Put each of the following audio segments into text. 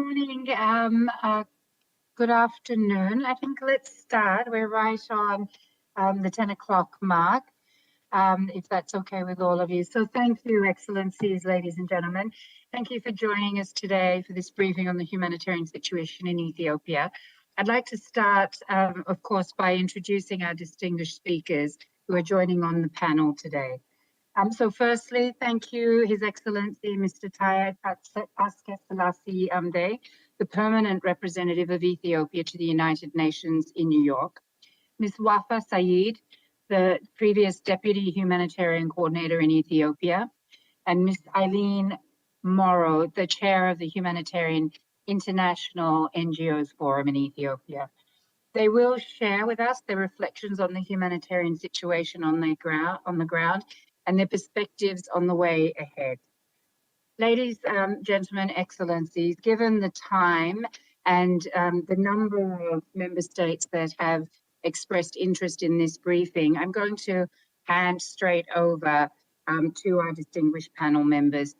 morning, good afternoon. I think let's start. We're right on the 10 o'clock mark, if that's okay with all of you. So thank you, Excellencies, ladies and gentlemen. Thank you for joining us today for this briefing on the humanitarian situation in Ethiopia. I'd like to start, of course, by introducing our distinguished speakers who are joining on the panel today. So firstly, thank you, His Excellency, Mr. Taye Aske Selassie Amde, the permanent representative of Ethiopia to the United Nations in New York. Ms. Wafa Said, the previous Deputy Humanitarian Coordinator in Ethiopia. And Ms. Eileen Morrow, the Chair of the Humanitarian International NGOs Forum in Ethiopia. They will share with us their reflections on the humanitarian situation on the ground and their perspectives on the way ahead. Ladies, gentlemen, excellencies, given the time and the number of member states that have expressed interest in this briefing, I'm going to hand straight over to our distinguished panel members.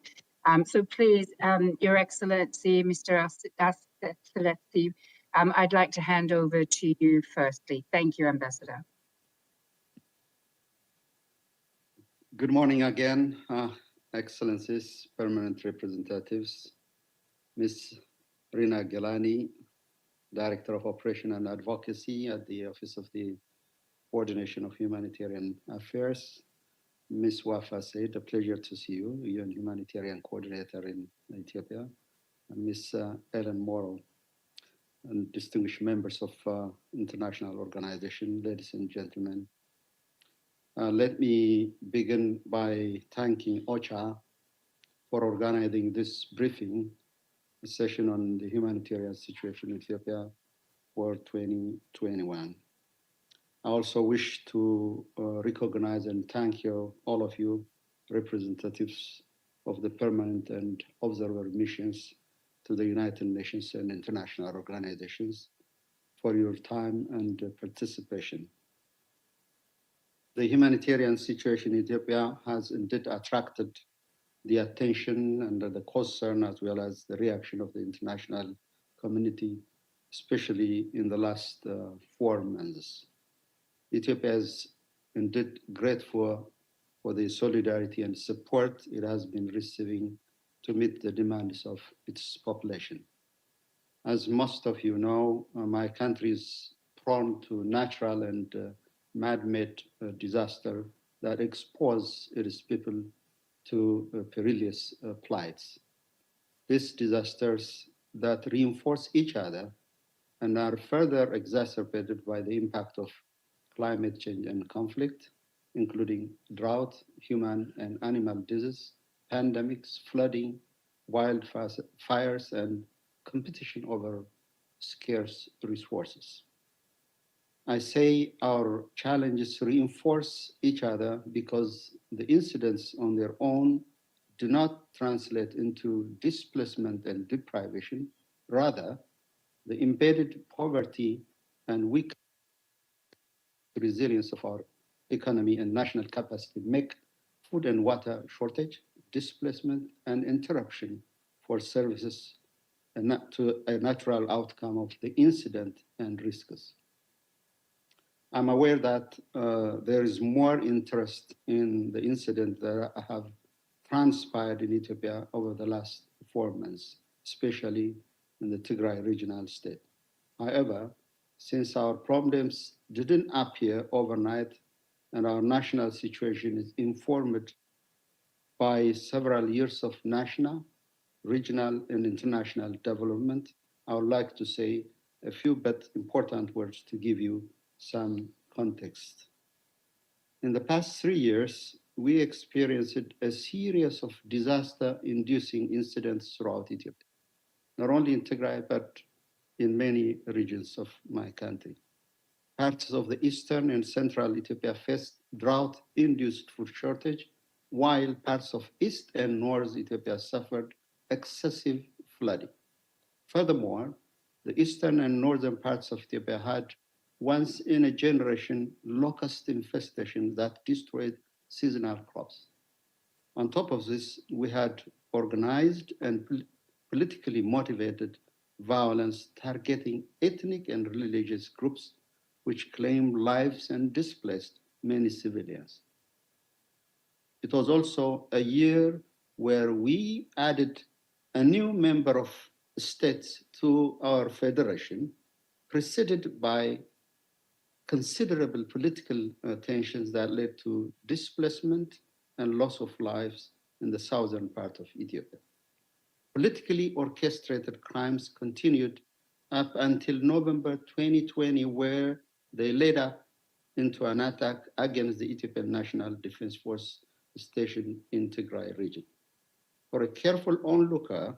So please, Your Excellency, Mr. Aske, I'd like to hand over to you firstly. Thank you, Ambassador. Good morning again, Excellencies, permanent representatives, Ms. Rina Gelani, Director of Operation and Advocacy at the Office of the Coordination of Humanitarian Affairs, Ms. Wafa Said, a pleasure to see you, UN Humanitarian Coordinator in Ethiopia, and Ms. Ellen Morrow, and distinguished members of international organization, ladies and gentlemen. Let me begin by thanking OCHA for organizing this briefing, a session on the humanitarian situation in Ethiopia for 2021. I also wish to recognize and thank you, all of you, representatives of the permanent and observer missions to the United Nations and international organizations for your time and participation. The humanitarian situation in Ethiopia has indeed attracted the attention and the concern as well as the reaction of the international community, especially in the last 4 months. Ethiopia is indeed grateful for the solidarity and support it has been receiving to meet the demands of its population. As most of you know, my country is prone to natural and man-made disaster that expose its people to perilous plights. These disasters that reinforce each other and are further exacerbated by the impact of climate change and conflict, including drought, human and animal disease, pandemics, flooding, wildfires, and competition over scarce resources. I say our challenges reinforce each other because the incidents on their own do not translate into displacement and deprivation. Rather, the embedded poverty and weak resilience of our economy and national capacity make food and water shortage, displacement, and interruption for services to a natural outcome of the incident and risks. I'm aware that there is more interest in the incident that have transpired in Ethiopia over the last 4 months, especially in the Tigray regional state. However, since our problems didn't appear overnight and our national situation is informed by several years of national, regional, and international development, I would like to say a few but important words to give you some context. In the past 3 years, we experienced a series of disaster-inducing incidents throughout Ethiopia, not only in Tigray, but in many regions of my country. Parts of the eastern and central Ethiopia faced drought-induced food shortage, while parts of east and north Ethiopia suffered excessive flooding. Furthermore, the eastern and northern parts of Ethiopia had once in a generation locust infestation that destroyed seasonal crops. On top of this, we had organized and politically motivated violence targeting ethnic and religious groups which claimed lives and displaced many civilians. It was also a year where we added a new member of states to our federation, preceded by considerable political tensions that led to displacement and loss of lives in the southern part of Ethiopia. Politically orchestrated crimes continued up until November 2020, where they led up into an attack against the Ethiopian National Defense Force station in Tigray region. For a careful onlooker,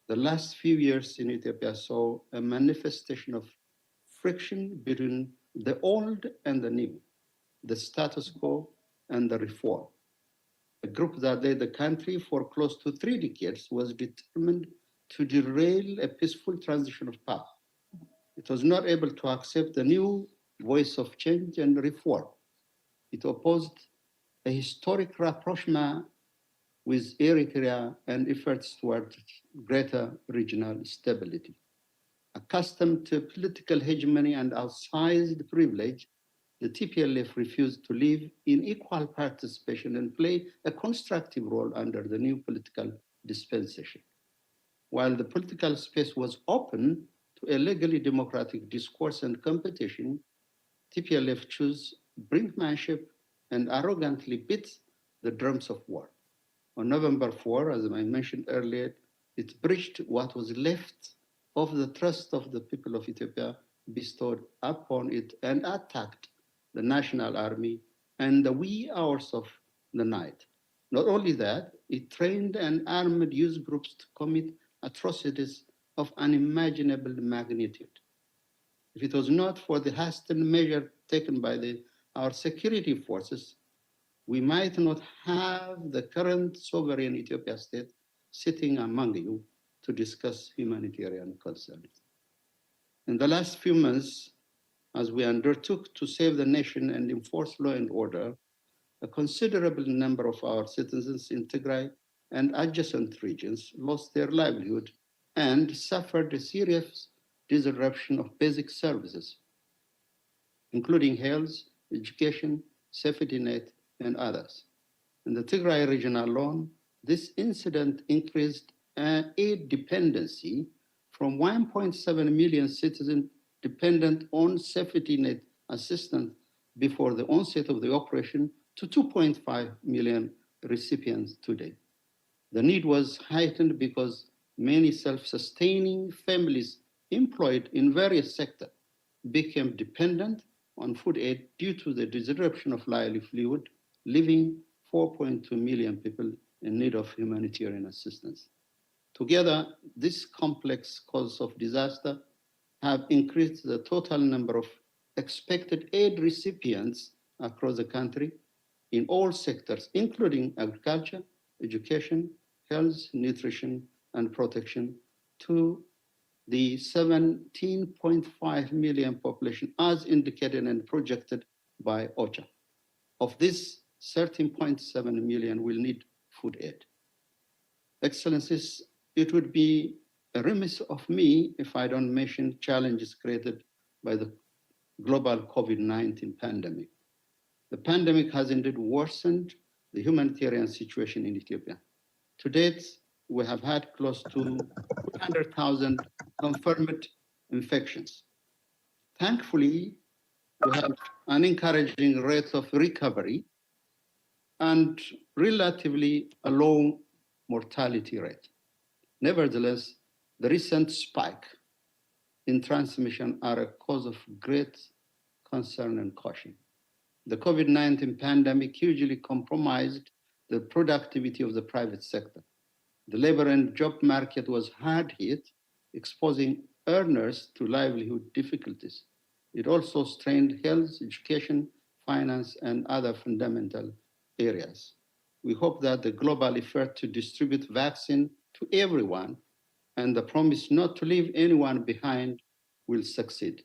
the last few years in Ethiopia saw a manifestation of friction between the old and the new, the status quo and the reform. A group that led the country for close to 3 decades was determined to derail a peaceful transition of power. It was not able to accept the new voice of change and reform. It opposed a historic rapprochement with Eritrea and efforts toward greater regional stability. Accustomed to political hegemony and outsized privilege, the TPLF refused to live in equal participation and play a constructive role under the new political dispensation. While the political space was open to a legally democratic discourse and competition, TPLF chose brinkmanship and arrogantly beat the drums of war. On November 4, as I mentioned earlier, it breached what was left of the trust of the people of Ethiopia bestowed upon it and attacked the national army and the wee hours of the night. Not only that, it trained and armed youth groups to commit atrocities of unimaginable magnitude. If it was not for the hastened measure taken by our security forces, we might not have the current sovereign Ethiopia state sitting among you to discuss humanitarian concerns. In the last few months, as we undertook to save the nation and enforce law and order, a considerable number of our citizens in Tigray and adjacent regions lost their livelihood and suffered a serious disruption of basic services, including health, education, safety net, and others. In the Tigray region alone, this incident increased aid dependency from 1.7 million citizens dependent on safety net assistance before the onset of the operation to 2.5 million recipients today. The need was heightened because many self-sustaining families employed in various sectors became dependent on food aid due to the disruption of livelihood, leaving 4.2 million people in need of humanitarian assistance. Together, this complex cause of disaster have increased the total number of expected aid recipients across the country in all sectors, including agriculture, education, health, nutrition, and protection, to the 17.5 million population as indicated and projected by OCHA. Of this, 13.7 million will need food aid. Excellencies, it would be a remiss of me if I don't mention challenges created by the global COVID-19 pandemic. The pandemic has indeed worsened the humanitarian situation in Ethiopia. To date, we have had close to 200,000 confirmed infections. Thankfully, we have an encouraging rate of recovery and relatively a low mortality rate. Nevertheless, the recent spike in transmission are a cause of great concern and caution. The COVID-19 pandemic hugely compromised the productivity of the private sector. The labor and job market was hard hit, exposing earners to livelihood difficulties. It also strained health, education, finance, and other fundamental areas. We hope that the global effort to distribute vaccine to everyone and the promise not to leave anyone behind will succeed.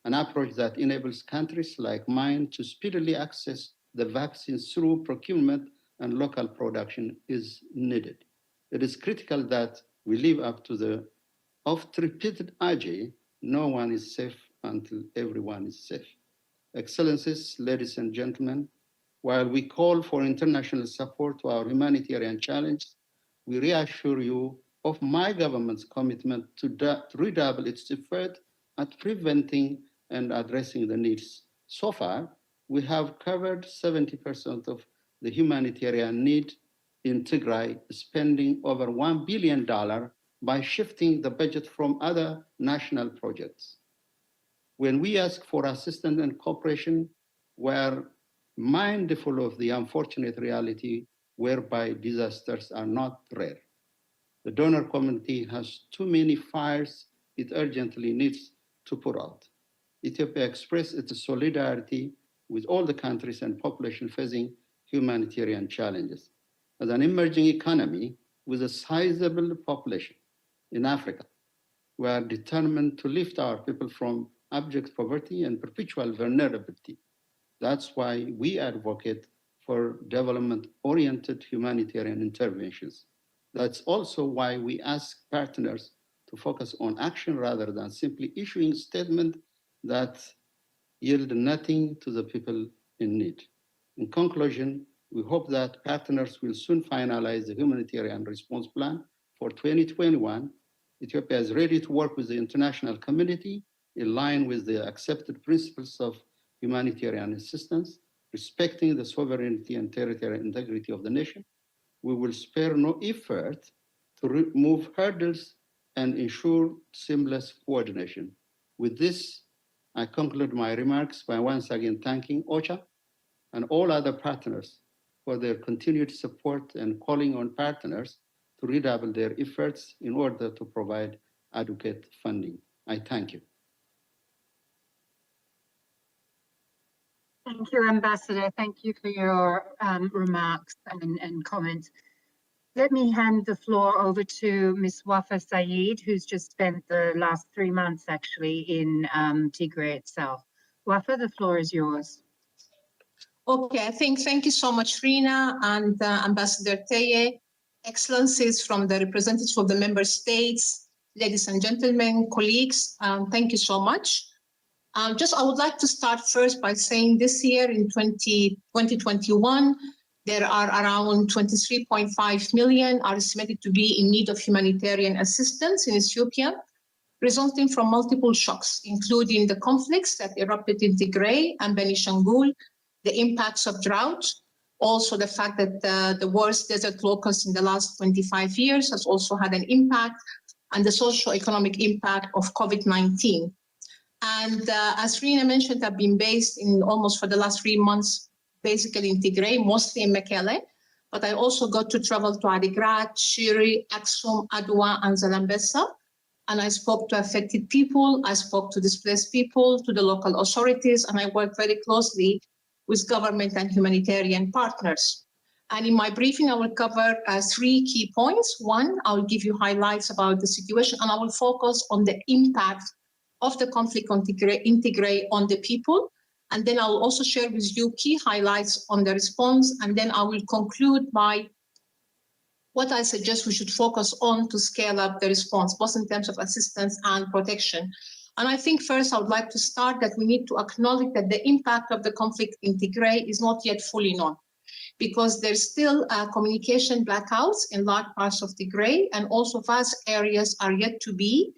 An approach that enables countries like mine to speedily access the vaccines through procurement and local production is needed. It is critical that we live up to the Oft repeated adage, no one is safe until everyone is safe. Excellencies, ladies and gentlemen, while we call for international support to our humanitarian challenge, we reassure you of my government's commitment to redouble its effort at preventing and addressing the needs. So far, we have covered 70% of the humanitarian need in Tigray, spending over $1 billion by shifting the budget from other national projects. When we ask for assistance and cooperation, we're mindful of the unfortunate reality whereby disasters are not rare. The donor community has too many fires it urgently needs to put out. Ethiopia expressed its solidarity with all the countries and population facing humanitarian challenges. As an emerging economy with a sizable population in Africa, we are determined to lift our people from abject poverty and perpetual vulnerability. That's why we advocate for development-oriented humanitarian interventions. That's also why we ask partners to focus on action rather than simply issuing statements that yield nothing to the people in need. In conclusion, we hope that partners will soon finalize the humanitarian response plan for 2021. Ethiopia is ready to work with the international community in line with the accepted principles of humanitarian assistance, respecting the sovereignty and territorial integrity of the nation. We will spare no effort to remove hurdles and ensure seamless coordination. With this, I conclude my remarks by once again thanking OCHA and all other partners for their continued support and calling on partners to redouble their efforts in order to provide adequate funding. I thank you. Thank you, Ambassador. Thank you for your remarks and comments. Let me hand the floor over to Ms. Wafa Saeed, who's just spent the last 3 months actually in Tigray itself. Wafa, the floor is yours. Okay, thank you so much, Rina and Ambassador Teye, Excellencies from the representatives of the member states, ladies and gentlemen, colleagues, thank you so much. I would like to start first by saying this year in 2021, there are around 23.5 million are estimated to be in need of humanitarian assistance in Ethiopia, resulting from multiple shocks, including the conflicts that erupted in Tigray and Benishangul, the impacts of drought, also the fact that the worst desert locust in the last 25 years has also had an impact, and the socio-economic impact of COVID-19. And as Rina mentioned, I've been based in almost for the last 3 months, basically in Tigray, mostly in Mekelle, but I also got to travel to Adigrat, Shiri, Aksum, Adwa, and Zalambesa. And I spoke to affected people, I spoke to displaced people, to the local authorities, and I worked very closely with government and humanitarian partners. And in my briefing, I will cover 3 key points. One, I will give you highlights about the situation, and I will focus on the impact of the conflict in Tigray on the people. And then I will also share with you key highlights on the response. And then I will conclude by what I suggest we should focus on to scale up the response, both in terms of assistance and protection. And I think first I would like to start that we need to acknowledge that the impact of the conflict in Tigray is not yet fully known, because there's still communication blackouts in large parts of Tigray, and also vast areas are yet to be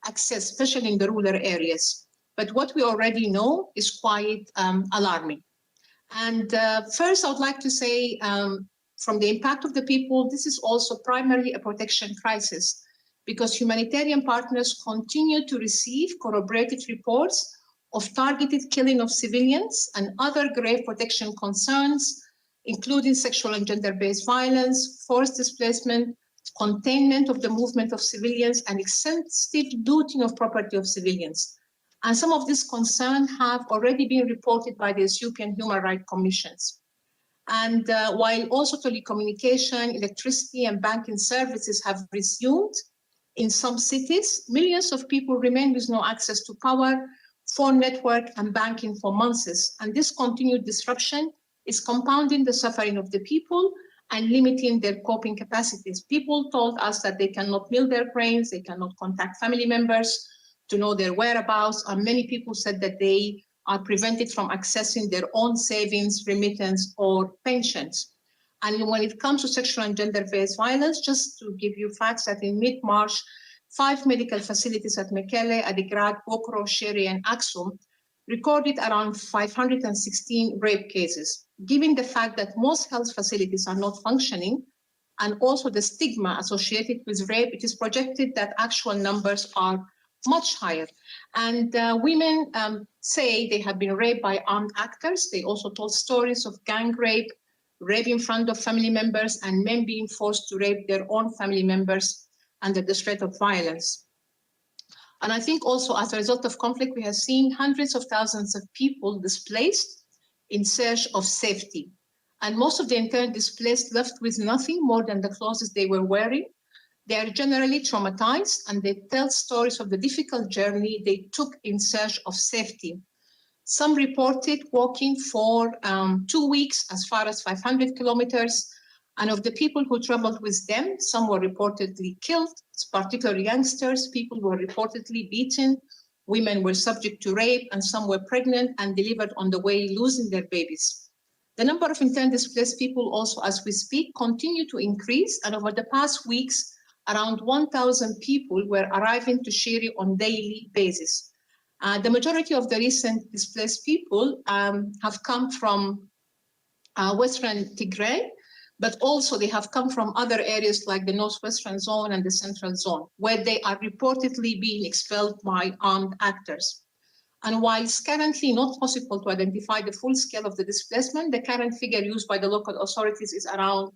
accessed, especially in the rural areas. But what we already know is quite alarming. And first I would like to say, from the impact of the people, this is also primarily a protection crisis, because humanitarian partners continue to receive corroborated reports of targeted killing of civilians and other grave protection concerns, including sexual and gender-based violence, forced displacement, containment of the movement of civilians, and extensive looting of property of civilians. And some of these concerns have already been reported by the Ethiopian Human Rights Commissions. And while also telecommunication, electricity, and banking services have resumed in some cities, millions of people remain with no access to power, phone network, and banking for months. And this continued disruption is compounding the suffering of the people and limiting their coping capacities. People told us that they cannot mill their grains, they cannot contact family members to know their whereabouts, and many people said that they are prevented from accessing their own savings, remittance, or pensions. And when it comes to sexual and gender-based violence, just to give you facts, that in mid-March, 5 medical facilities at Mekelle, Adigrat, Bokro, Shere, and Aksum recorded around 516 rape cases. Given the fact that most health facilities are not functioning, and also the stigma associated with rape, it is projected that actual numbers are much higher. And women say they have been raped by armed actors. They also told stories of gang rape, rape in front of family members, and men being forced to rape their own family members under the threat of violence. And I think also as a result of conflict, we have seen hundreds of thousands of people displaced in search of safety. And most of the internally displaced left with nothing more than the clothes they were wearing. They are generally traumatized, and they tell stories of the difficult journey they took in search of safety. Some reported walking for 2 weeks as far as 500 kilometers. And of the people who traveled with them, some were reportedly killed, particularly youngsters. People were reportedly beaten. Women were subject to rape, and some were pregnant and delivered on the way, losing their babies. The number of internally displaced people also, as we speak, continue to increase. And over the past weeks, around 1,000 people were arriving to Shere on daily basis. The majority of the recent displaced people have come from Western Tigray, but also they have come from other areas like the Northwestern Zone and the Central Zone, where they are reportedly being expelled by armed actors. And while it's currently not possible to identify the full scale of the displacement, the current figure used by the local authorities is around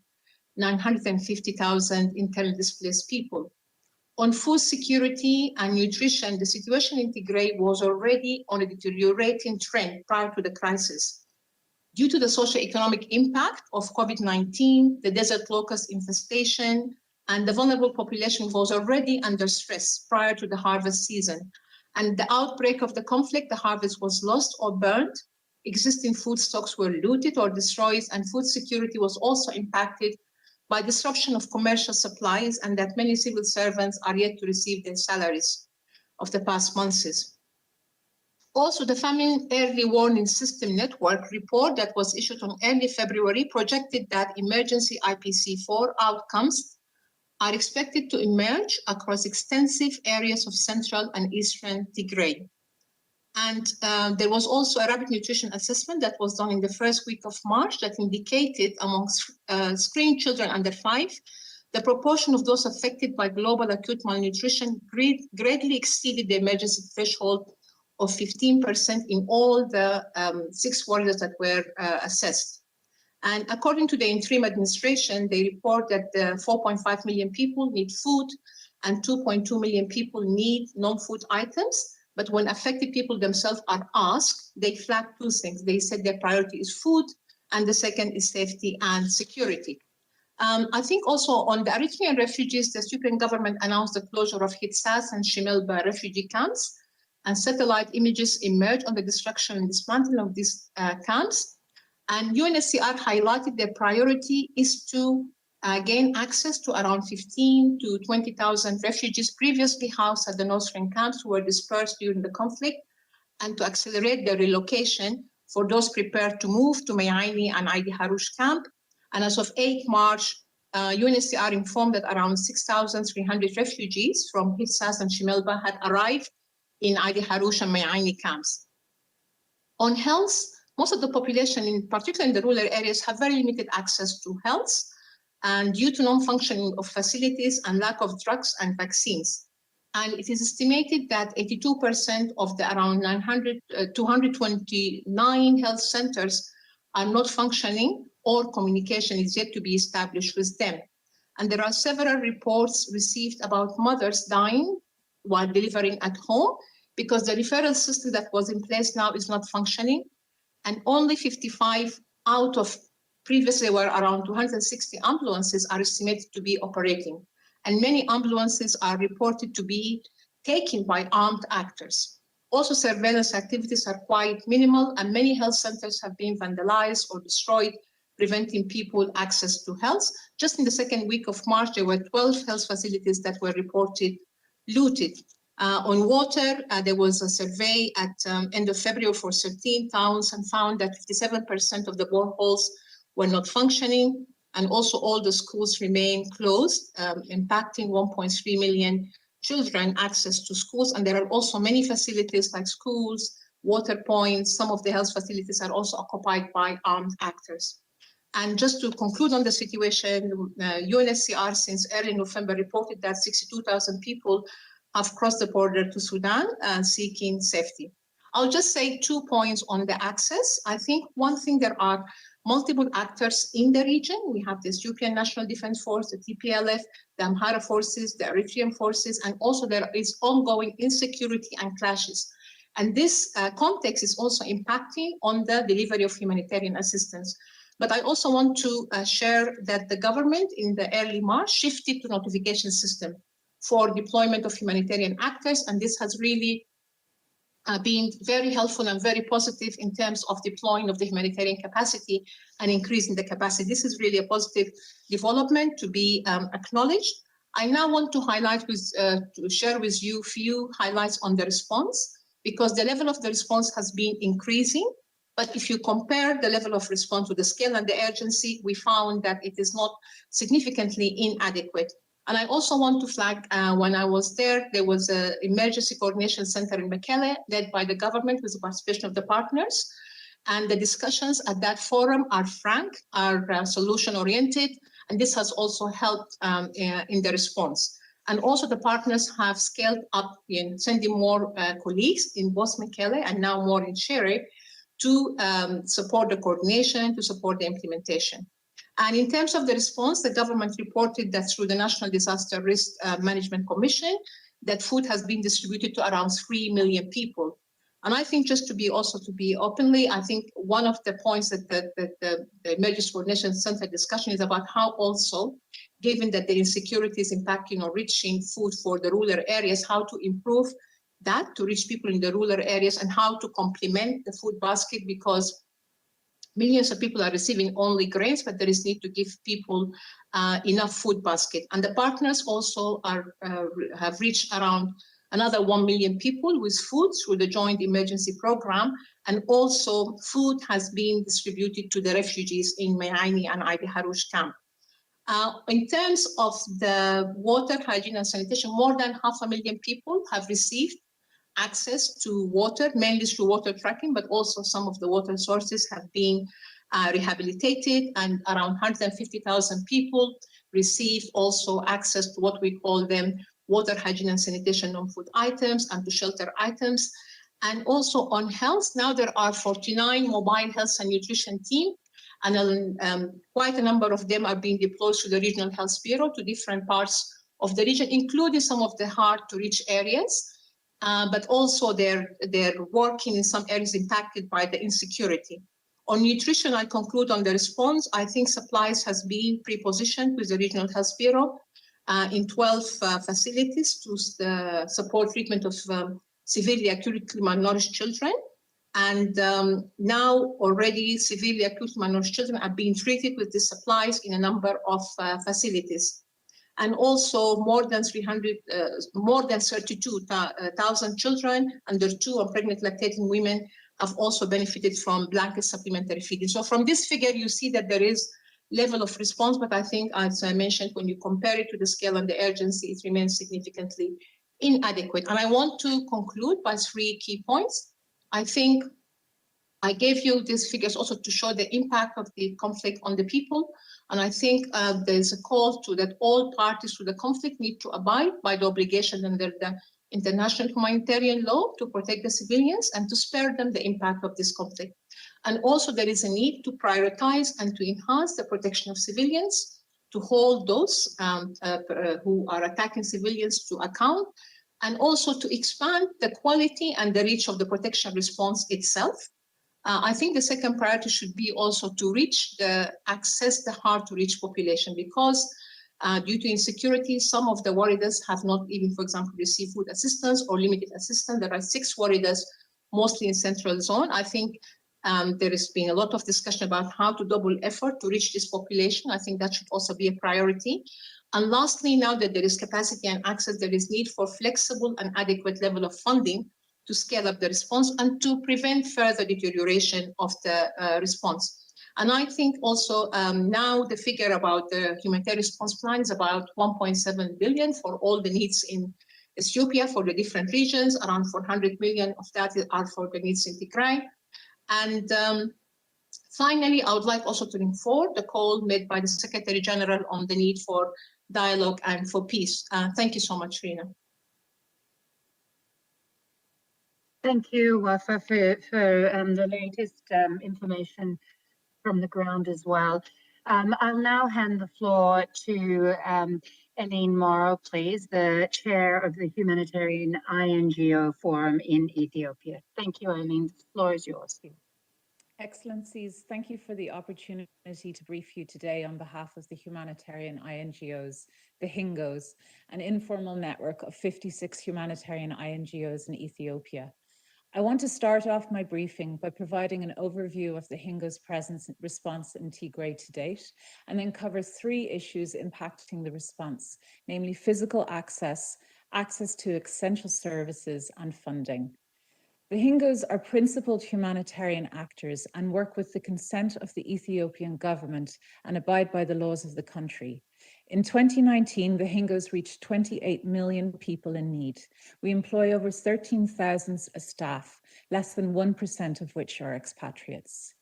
950,000 internally displaced people. On food security and nutrition, the situation in Tigray was already on a deteriorating trend prior to the crisis. Due to the socioeconomic impact of COVID-19, the desert locust infestation, and the vulnerable population was already under stress prior to the harvest season. And the outbreak of the conflict, the harvest was lost or burned, existing food stocks were looted or destroyed, and food security was also impacted by disruption of commercial supplies, and that many civil servants are yet to receive their salaries of the past months. Also, the Famine Early Warning System Network report that was issued on early February projected that emergency IPC4 outcomes are expected to emerge across extensive areas of central and eastern Tigray. And there was also a rapid nutrition assessment that was done in the first week of March that indicated amongst screened children under 5, the proportion of those affected by global acute malnutrition greatly exceeded the emergency threshold of 15% in all the 6 warriors that were assessed. And according to the interim administration, they report that 4.5 million people need food and 2.2 million people need non-food items. But when affected people themselves are asked, they flag 2 things. They said their priority is food, and the second is safety and security. I think also on the Eritrean refugees, the Ethiopian government announced the closure of Hitsas and Shimelba refugee camps, and satellite images emerged on the destruction and dismantling of these camps. And UNHCR highlighted their priority is to gain access to around 15 to 20,000 refugees previously housed at the Northern camps who were dispersed during the conflict, and to accelerate their relocation for those prepared to move to Meyaini and Aidi Harush camp. And as of 8 March, UNHCR informed that around 6,300 refugees from Hitsas and Shimelba had arrived in Aidi Harush and Meyaini camps. On health, most of the population, in particular in the rural areas, have very limited access to health, and due to non-functioning of facilities and lack of drugs and vaccines. And it is estimated that 82% of the around 229 health centers are not functioning, or communication is yet to be established with them. And there are several reports received about mothers dying while delivering at home because the referral system that was in place now is not functioning. And only 55 out of previously were around 260 ambulances are estimated to be operating. And many ambulances are reported to be taken by armed actors. Also, surveillance activities are quite minimal, and many health centers have been vandalized or destroyed preventing people access to health. Just in the second week of March, there were 12 health facilities that were reported looted. On water, there was a survey at end of February for 13 towns and found that 57% of the boreholes were not functioning, and also all the schools remain closed, impacting 1.3 million children access to schools. And there are also many facilities like schools, water points. Some of the health facilities are also occupied by armed actors. And just to conclude on the situation, UNHCR since early November reported that 62,000 people have crossed the border to Sudan seeking safety. I'll just say 2 points on the access. I think one thing, there are multiple actors in the region. We have the Ethiopian National Defense Force, the TPLF, the Amhara forces, the Eritrean forces, and also there is ongoing insecurity and clashes. And this context is also impacting on the delivery of humanitarian assistance. But I also want to share that the government in the early March shifted to notification system for deployment of humanitarian actors, and this has really been very helpful and very positive in terms of deploying of the humanitarian capacity and increasing the capacity. This is really a positive development to be acknowledged. I now want to highlight to share with you a few highlights on the response, because the level of the response has been increasing. But if you compare the level of response with the scale and the urgency, we found that it is not significantly inadequate. And I also want to flag, when I was there was an emergency coordination center in Mekelle led by the government with the participation of the partners. And the discussions at that forum are frank, are solution-oriented, and this has also helped in the response. And also the partners have scaled up in sending more colleagues in both Mekelle and now more in Shere to support the coordination, to support the implementation. And in terms of the response, the government reported that through the National Disaster Risk Management Commission, that food has been distributed to around 3 million people. And I think just to be openly, I think one of the points that the Emergency Coordination Center discussion is about how also, given that the insecurity is impacting or reaching food for the rural areas, how to improve that to reach people in the rural areas and how to complement the food basket, because millions of people are receiving only grains, but there is need to give people enough food basket. And the partners also have reached around another 1 million people with food through the joint emergency program. And also food has been distributed to the refugees in Mehaini and Aidi Harouche camp. In terms of the water, hygiene and sanitation, more than 500,000 people have received access to water, mainly through water tracking, but also some of the water sources have been rehabilitated, and around 150,000 people received also access to what we call them water, hygiene and sanitation non-food items and to shelter items. And also on health, now there are 49 mobile health and nutrition team, and quite a number of them are being deployed to the Regional Health Bureau to different parts of the region, including some of the hard to reach areas. But also they're working in some areas impacted by the insecurity. On nutrition, I conclude on the response. I think supplies has been pre-positioned with the Regional Health Bureau in 12 facilities to support treatment of severely acutely malnourished children. And now already severely acutely malnourished children are being treated with these supplies in a number of facilities. And also more than 32,000 children under 2 and pregnant lactating women have also benefited from blanket supplementary feeding. So from this figure, you see that there is level of response, but I think, as I mentioned, when you compare it to the scale and the urgency, it remains significantly inadequate. And I want to conclude by 3 key points. I think I gave you these figures also to show the impact of the conflict on the people. And I think there's a call to that all parties to the conflict need to abide by the obligation under the international humanitarian law to protect the civilians and to spare them the impact of this conflict. And also there is a need to prioritize and to enhance the protection of civilians, to hold those who are attacking civilians to account, and also to expand the quality and the reach of the protection response itself. I think the second priority should be also to access the hard to reach population, because due to insecurity, some of the warriors have not even, for example, received food assistance or limited assistance. There are 6 warriors, mostly in central zone. I think There has been a lot of discussion about how to double effort to reach this population. I think that should also be a priority. And lastly, now that there is capacity and access, there is need for flexible and adequate level of funding to scale up the response and to prevent further deterioration of the response. And I think also now the figure about the humanitarian response plan is about 1.7 billion for all the needs in Ethiopia for the different regions. Around 400 million of that are for the needs in Tigray. And finally, I would like also to reinforce the call made by the Secretary General on the need for dialogue and for peace. Thank you so much, Rina. Thank you, Wafa, for the latest information from the ground as well. I'll now hand the floor to Eileen Morrow, please, the chair of the Humanitarian INGO Forum in Ethiopia. Thank you, Eileen. The floor is yours. Excellencies, thank you for the opportunity to brief you today on behalf of the Humanitarian INGOs, the HINGOs, an informal network of 56 humanitarian INGOs in Ethiopia. I want to start off my briefing by providing an overview of the HINGO's response in Tigray to date, and then cover 3 issues impacting the response, namely physical access, access to essential services, and funding. The HINGOs are principled humanitarian actors and work with the consent of the Ethiopian government and abide by the laws of the country. In 2019, the HINGOs reached 28 million people in need. We employ over 13,000 staff, less than 1% of which are expatriates.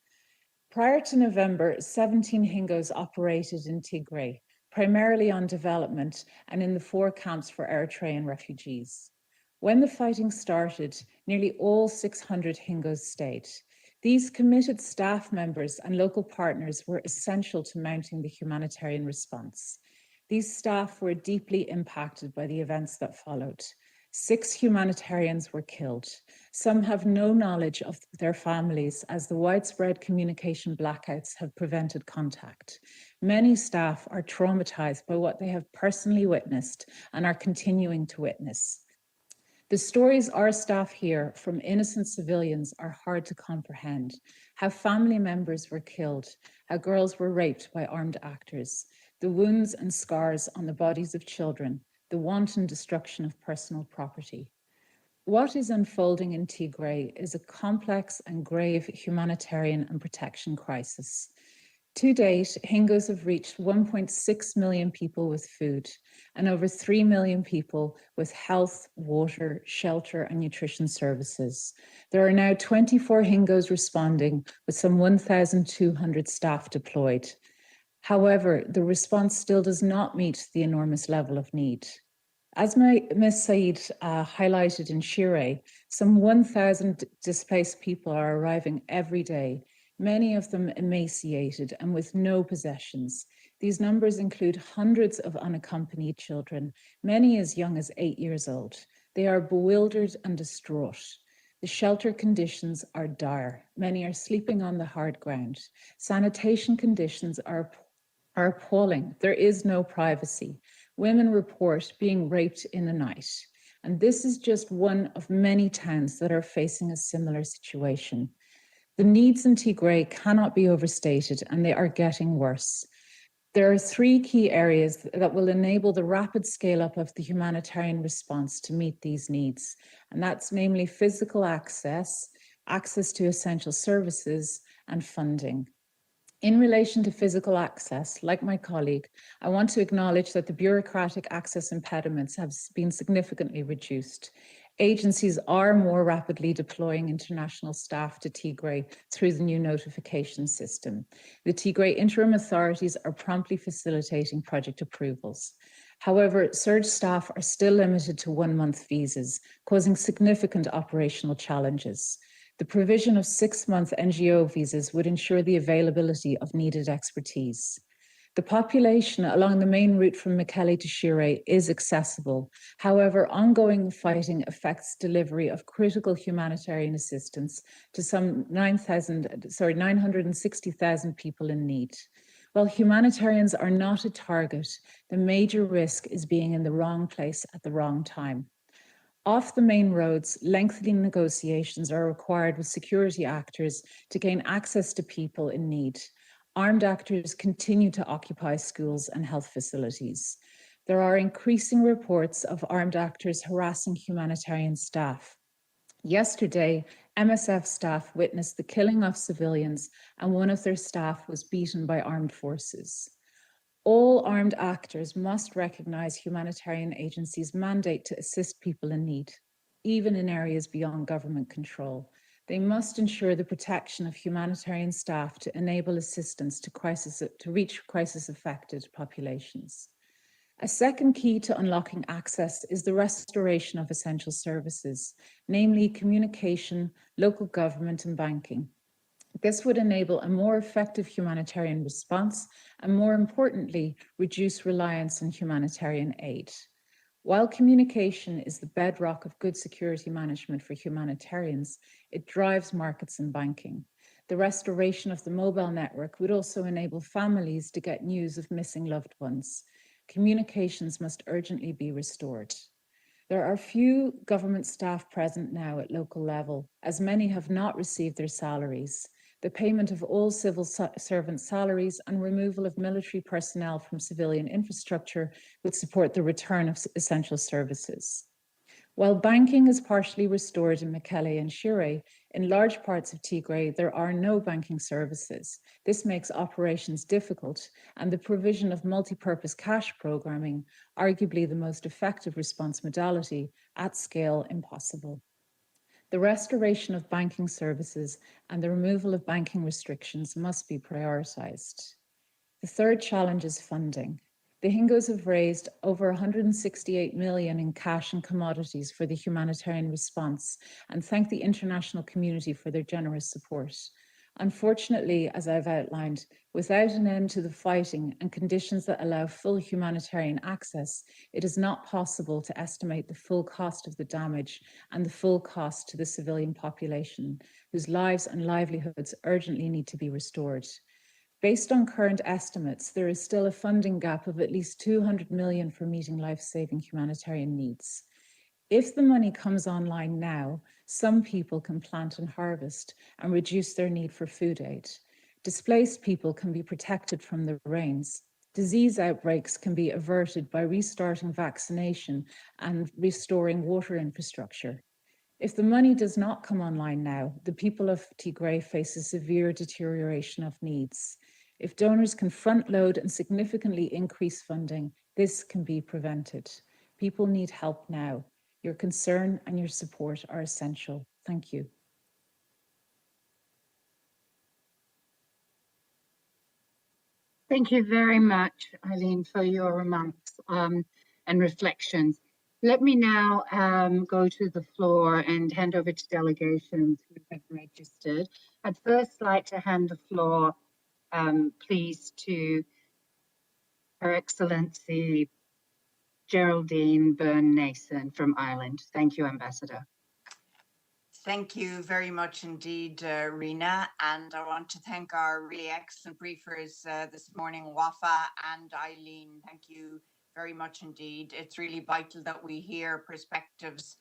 Prior to November, 17 HINGOs operated in Tigray, primarily on development and in the 4 camps for Eritrean refugees. When the fighting started, nearly all 600 HINGOs stayed. These committed staff members and local partners were essential to mounting the humanitarian response. These staff were deeply impacted by the events that followed. 6 humanitarians were killed. Some have no knowledge of their families as the widespread communication blackouts have prevented contact. Many staff are traumatized by what they have personally witnessed and are continuing to witness. The stories our staff hear from innocent civilians are hard to comprehend. How family members were killed, how girls were raped by armed actors, the wounds and scars on the bodies of children, the wanton destruction of personal property. What is unfolding in Tigray is a complex and grave humanitarian and protection crisis. To date, HINGOs have reached 1.6 million people with food and over 3 million people with health, water, shelter, and nutrition services. There are now 24 HINGOs responding with some 1,200 staff deployed. However, the response still does not meet the enormous level of need. As Ms. Said highlighted in Shire, some 1,000 displaced people are arriving every day, many of them emaciated and with no possessions. These numbers include hundreds of unaccompanied children, many as young as 8 years old. They are bewildered and distraught. The shelter conditions are dire. Many are sleeping on the hard ground. Sanitation conditions are appalling. There is no privacy. Women report being raped in the night. And this is just one of many towns that are facing a similar situation. The needs in Tigray cannot be overstated, and they are getting worse. There are 3 key areas that will enable the rapid scale-up of the humanitarian response to meet these needs, and that's namely physical access, access to essential services, and funding. In relation to physical access, like my colleague, I want to acknowledge that the bureaucratic access impediments have been significantly reduced. Agencies are more rapidly deploying international staff to Tigray through the new notification system. The Tigray interim authorities are promptly facilitating project approvals. However, surge staff are still limited to 1-month visas, causing significant operational challenges. The provision of 6-month NGO visas would ensure the availability of needed expertise. The population along the main route from Mekelle to Shire is accessible. However, ongoing fighting affects delivery of critical humanitarian assistance to some 960,000 people in need. While humanitarians are not a target, the major risk is being in the wrong place at the wrong time. Off the main roads, lengthy negotiations are required with security actors to gain access to people in need. Armed actors continue to occupy schools and health facilities. There are increasing reports of armed actors harassing humanitarian staff. Yesterday, MSF staff witnessed the killing of civilians, and one of their staff was beaten by armed forces. All armed actors must recognize humanitarian agencies' mandate to assist people in need, even in areas beyond government control. They must ensure the protection of humanitarian staff to enable assistance to reach crisis-affected populations. A second key to unlocking access is the restoration of essential services, namely communication, local government, and banking. This would enable a more effective humanitarian response and, more importantly, reduce reliance on humanitarian aid. While communication is the bedrock of good security management for humanitarians, it drives markets and banking. The restoration of the mobile network would also enable families to get news of missing loved ones. Communications must urgently be restored. There are few government staff present now at local level, as many have not received their salaries. The payment of all civil servant salaries and removal of military personnel from civilian infrastructure would support the return of essential services. While banking is partially restored in Mekelle and Shire, in large parts of Tigray, there are no banking services. This makes operations difficult, and the provision of multi-purpose cash programming, arguably the most effective response modality, at scale impossible. The restoration of banking services and the removal of banking restrictions must be prioritized. The third challenge is funding. The Hingos have raised over 168 million in cash and commodities for the humanitarian response and thank the international community for their generous support. Unfortunately, as I've outlined, without an end to the fighting and conditions that allow full humanitarian access, it is not possible to estimate the full cost of the damage and the full cost to the civilian population, whose lives and livelihoods urgently need to be restored. Based on current estimates, there is still a funding gap of at least 200 million for meeting life-saving humanitarian needs. If the money comes online now, some people can plant and harvest and reduce their need for food aid. Displaced people can be protected from the rains. Disease outbreaks can be averted by restarting vaccination and restoring water infrastructure. If the money does not come online now, the people of Tigray face a severe deterioration of needs. If donors can front load and significantly increase funding, this can be prevented. People need help now. Your concern and your support are essential. Thank you. Thank you very much, Eileen, for your remarks and reflections. Let me now go to the floor and hand over to delegations who have registered. I'd first like to hand the floor, please, to Her Excellency Geraldine Byrne-Nason from Ireland. Thank you, Ambassador. Thank you very much indeed, Rena, and I want to thank our really excellent briefers this morning, Wafa and Eileen. Thank you very much indeed. It's really vital that we hear perspectives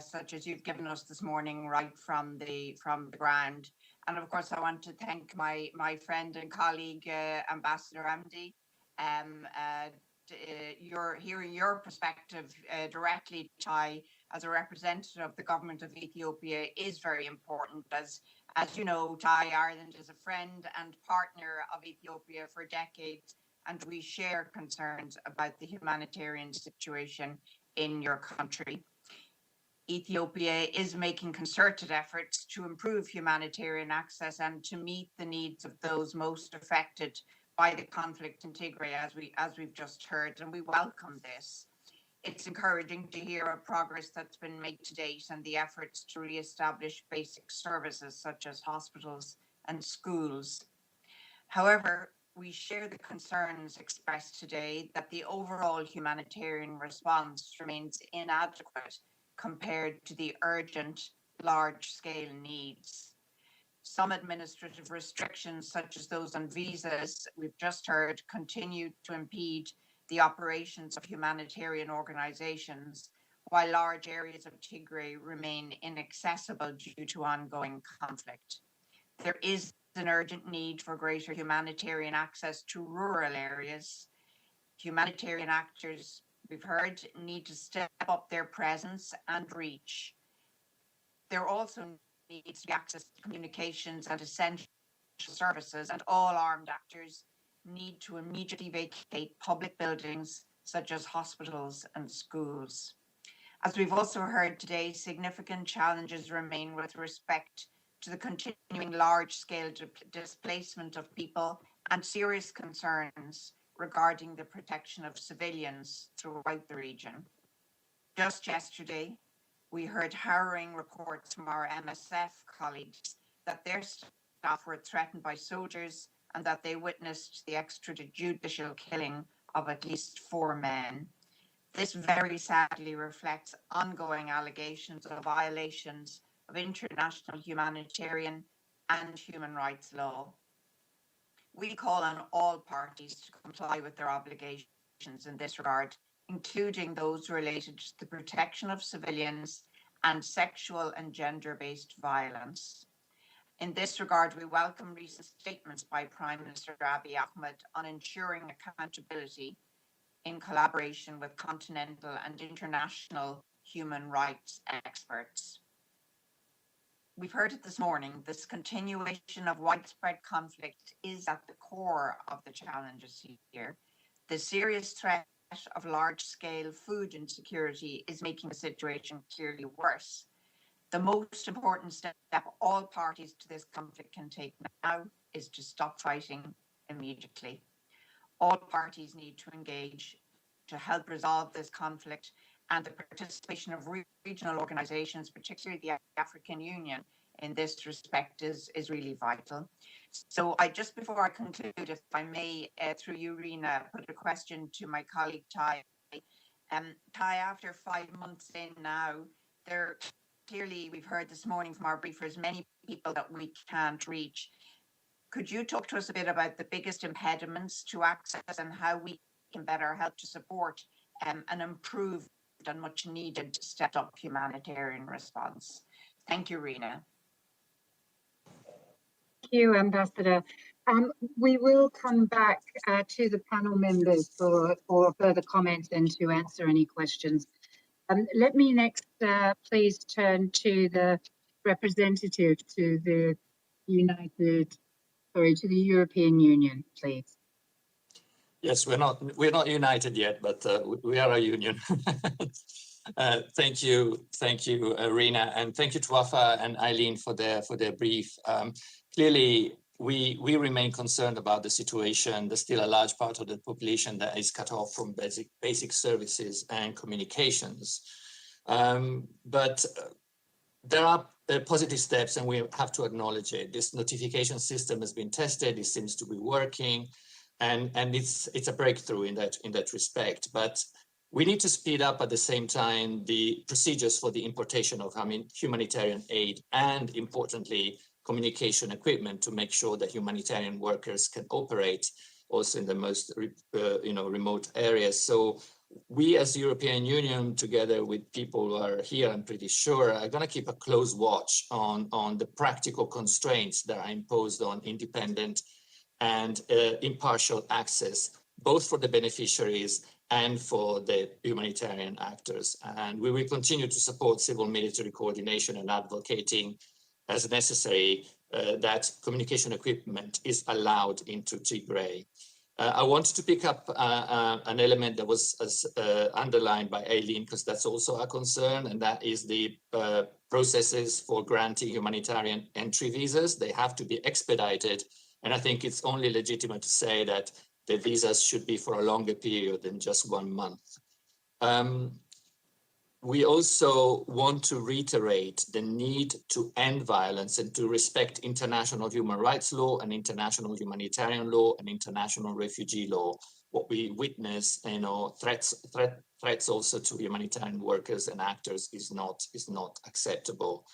such as you've given us this morning, right from the ground. And of course, I want to thank my friend and colleague, Ambassador Amdi. You're hearing your perspective directly, Tai, as a representative of the government of Ethiopia is very important. As you know, Tai, Ireland is a friend and partner of Ethiopia for decades, and we share concerns about the humanitarian situation in your country. Ethiopia is making concerted efforts to improve humanitarian access and to meet the needs of those most affected by the conflict in Tigray, as we've just heard, and we welcome this. It's encouraging to hear of progress that's been made to date and the efforts to re-establish basic services such as hospitals and schools. However, we share the concerns expressed today that the overall humanitarian response remains inadequate compared to the urgent, large-scale needs. Some administrative restrictions, such as those on visas, we've just heard, continue to impede the operations of humanitarian organizations, while large areas of Tigray remain inaccessible due to ongoing conflict. There is an urgent need for greater humanitarian access to rural areas. Humanitarian actors, we've heard, need to step up their presence and reach. There also needs to be access to communications and essential services, and all armed actors need to immediately vacate public buildings such as hospitals and schools. As we've also heard today, significant challenges remain with respect to the continuing large-scale displacement of people and serious concerns regarding the protection of civilians throughout the region. Just yesterday, we heard harrowing reports from our MSF colleagues that their staff were threatened by soldiers and that they witnessed the extrajudicial killing of at least 4 men. This very sadly reflects ongoing allegations of violations of international humanitarian and human rights law. We call on all parties to comply with their obligations in this regard, including those related to the protection of civilians and sexual and gender-based violence. In this regard, we welcome recent statements by Prime Minister Abiy Ahmed on ensuring accountability in collaboration with continental and international human rights experts. We've heard it this morning, this continuation of widespread conflict is at the core of the challenges here. The serious threat of large-scale food insecurity is making the situation clearly worse. The most important step all parties to this conflict can take now is to stop fighting immediately. All parties need to engage to help resolve this conflict, and the participation of regional organizations, particularly the African Union, in this respect is really vital. So just before I conclude, if I may, through you, Rina, put a question to my colleague, Tai. Tai, after 5 months in now, there clearly, we've heard this morning from our briefers, many people that we can't reach. Could you talk to us a bit about the biggest impediments to access and how we can better help to support an improved and much needed stepped up humanitarian response? Thank you, Rina. Thank you, Ambassador. We will come back to the panel members for further comments and to answer any questions. Let me next please turn to the representative to the European Union, please. Yes, we're not united yet, but we are a union. Thank you, Rina, and thank you to Wafa and Eileen for their brief. Clearly, we remain concerned about the situation. There's still a large part of the population that is cut off from basic services and communications. But there are positive steps, and we have to acknowledge it. This notification system has been tested. It seems to be working. And it's a breakthrough in that respect. But we need to speed up at the same time the procedures for the importation of humanitarian aid and, importantly, communication equipment to make sure that humanitarian workers can operate also in the most remote areas. So we as the European Union, together with people who are here, I'm pretty sure, are going to keep a close watch on the practical constraints that are imposed on independent and impartial access, both for the beneficiaries and for the humanitarian actors. And we will continue to support civil-military coordination and advocating as necessary that communication equipment is allowed into Tigray. I wanted to pick up an element that was underlined by Eileen, because that's also a concern, and that is the processes for granting humanitarian entry visas. They have to be expedited. And I think it's only legitimate to say that the visas should be for a longer period than just 1 month. We also want to reiterate the need to end violence and to respect international human rights law and international humanitarian law and international refugee law. What we witness, threats also to humanitarian workers and actors is not acceptable.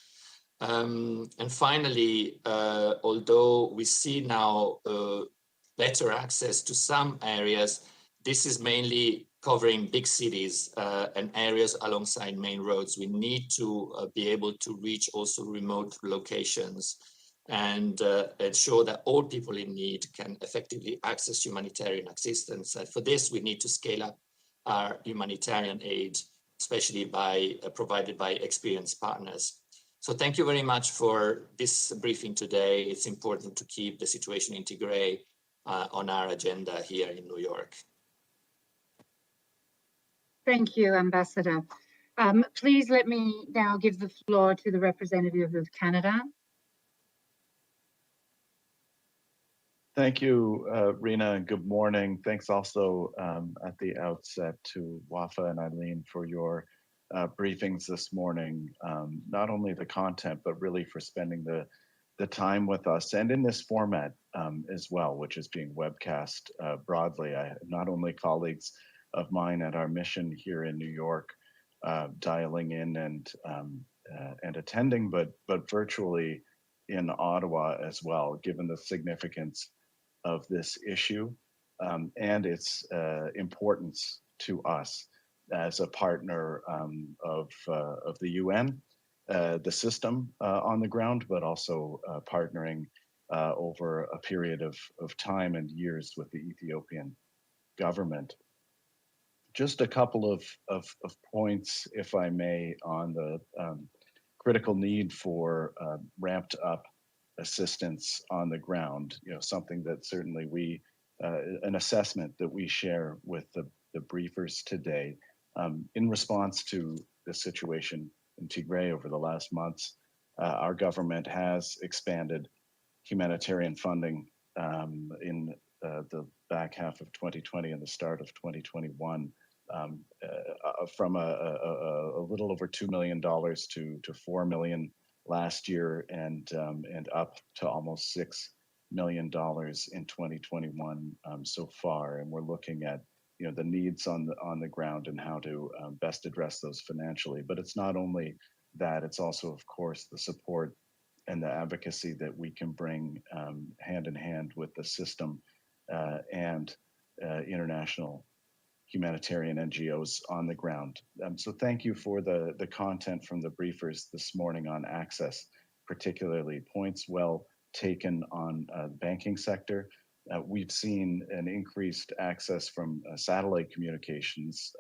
And finally, although we see now better access to some areas, this is mainly covering big cities and areas alongside main roads. We need to be able to reach also remote locations and ensure that all people in need can effectively access humanitarian assistance. And for this, we need to scale up our humanitarian aid, especially provided by experienced partners. So thank you very much for this briefing today. It's important to keep the situation in Tigray on our agenda here in New York. Thank you, Ambassador. Please let me now give the floor to the representative of Canada. Thank you, Rena, and good morning. Thanks also at the outset to Wafa and Eileen for your briefings this morning. Not only the content, but really for spending the time with us and in this format as well, which is being webcast broadly. Not only colleagues of mine at our mission here in New York dialing in and attending, but virtually in Ottawa as well, given the significance of this issue and its importance to us as a partner of the UN, the system on the ground, but also partnering over a period of time and years with the Ethiopian government. Just a couple of points, if I may, on the critical need for ramped up assistance on the ground. You know, something that certainly we, an assessment that we share with the briefers today. In response to the situation in Tigray over the last months, our government has expanded humanitarian funding in the back half of 2020 and the start of 2021 from a little over $2 million to $4 million last year and up to almost $6 million in 2021 so far. And we're looking at, you know, the needs on the ground and how to best address those financially. But it's not only that, it's also, of course, the support and the advocacy that we can bring hand in hand with the system and international humanitarian NGOs on the ground. So thank you for the content from the briefers this morning on access, particularly points well taken on the banking sector. We've seen an increased access from satellite communications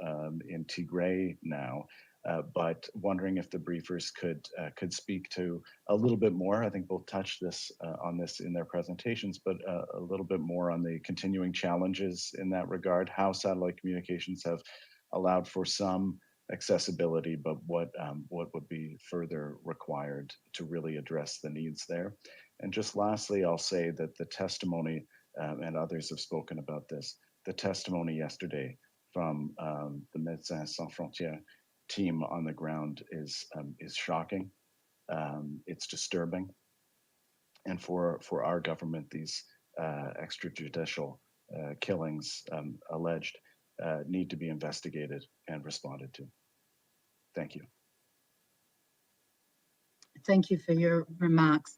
in Tigray now, but wondering if the briefers could speak to a little bit more. I think we'll touch on this in their presentations, but a little bit more on the continuing challenges in that regard, how satellite communications have allowed for some accessibility, but what would be further required to really address the needs there. And just lastly, I'll say that the testimony, and others have spoken about this, the testimony yesterday from the Médecins Sans Frontières team on the ground is shocking. It's disturbing. And for our government, these extrajudicial killings alleged need to be investigated and responded to. Thank you. Thank you for your remarks.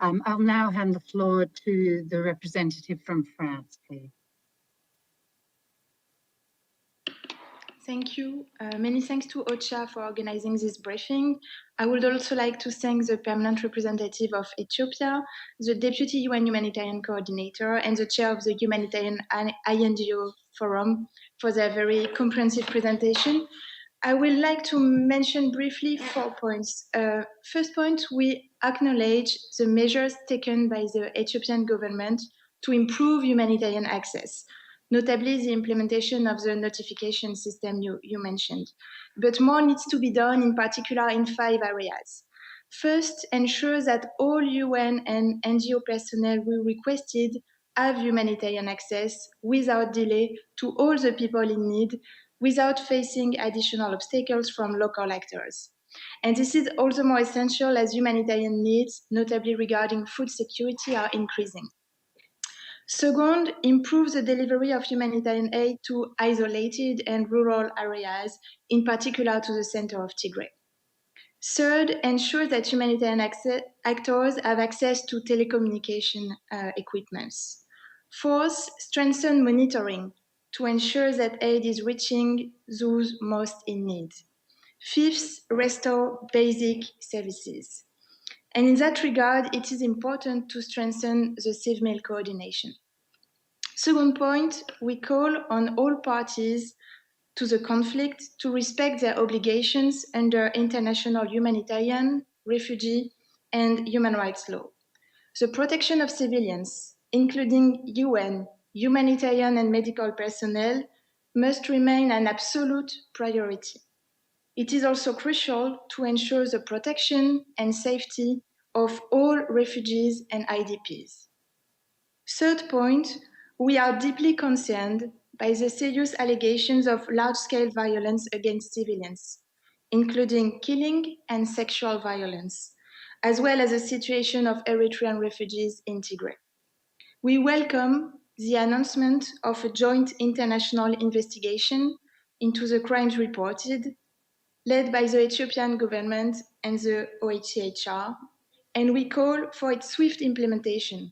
I'll now hand the floor to the representative from France, please. Thank you. Many thanks to OCHA for organizing this briefing. I would also like to thank the permanent representative of Ethiopia, the Deputy UN Humanitarian Coordinator, and the chair of the Humanitarian INGO Forum for their very comprehensive presentation. I would like to mention briefly 4 points. First point, we acknowledge the measures taken by the Ethiopian government to improve humanitarian access, notably the implementation of the notification system you mentioned. But more needs to be done, in particular in 5 areas. First, ensure that all UN and NGO personnel we requested have humanitarian access without delay to all the people in need, without facing additional obstacles from local actors. And this is also more essential as humanitarian needs, notably regarding food security, are increasing. Second, improve the delivery of humanitarian aid to isolated and rural areas, in particular to the center of Tigray. Third, ensure that humanitarian actors have access to telecommunication equipments. Fourth, strengthen monitoring to ensure that aid is reaching those most in need. Fifth, restore basic services. And in that regard, it is important to strengthen the civil coordination. Second point, we call on all parties to the conflict to respect their obligations under international humanitarian, refugee, and human rights law. The protection of civilians, including UN, humanitarian and medical personnel, must remain an absolute priority. It is also crucial to ensure the protection and safety of all refugees and IDPs. Third point, we are deeply concerned by the serious allegations of large-scale violence against civilians, including killing and sexual violence, as well as the situation of Eritrean refugees in Tigray. We welcome the announcement of a joint international investigation into the crimes reported, led by the Ethiopian government and the OCHA, and we call for its swift implementation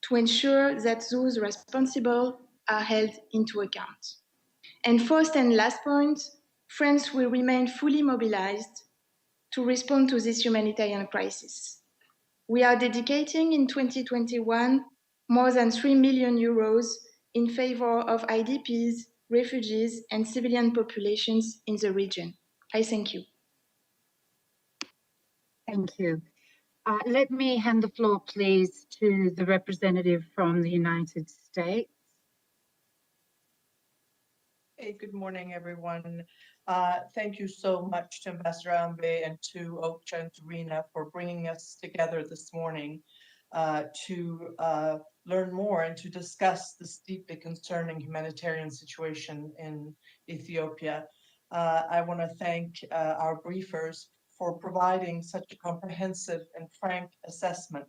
to ensure that those responsible are held into account. And fourth and last point, France will remain fully mobilized to respond to this humanitarian crisis. We are dedicating in 2021 more than 3 million euros in favor of IDPs, refugees, and civilian populations in the region. I thank you. Thank you. Let me hand the floor, please, to the representative from the United States. Hey, good morning, everyone. Thank you so much to Ambassador Ambe and to OCHA and to Rina for bringing us together this morning to learn more and to discuss this deeply concerning humanitarian situation in Ethiopia. I want to thank our briefers for providing such a comprehensive and frank assessment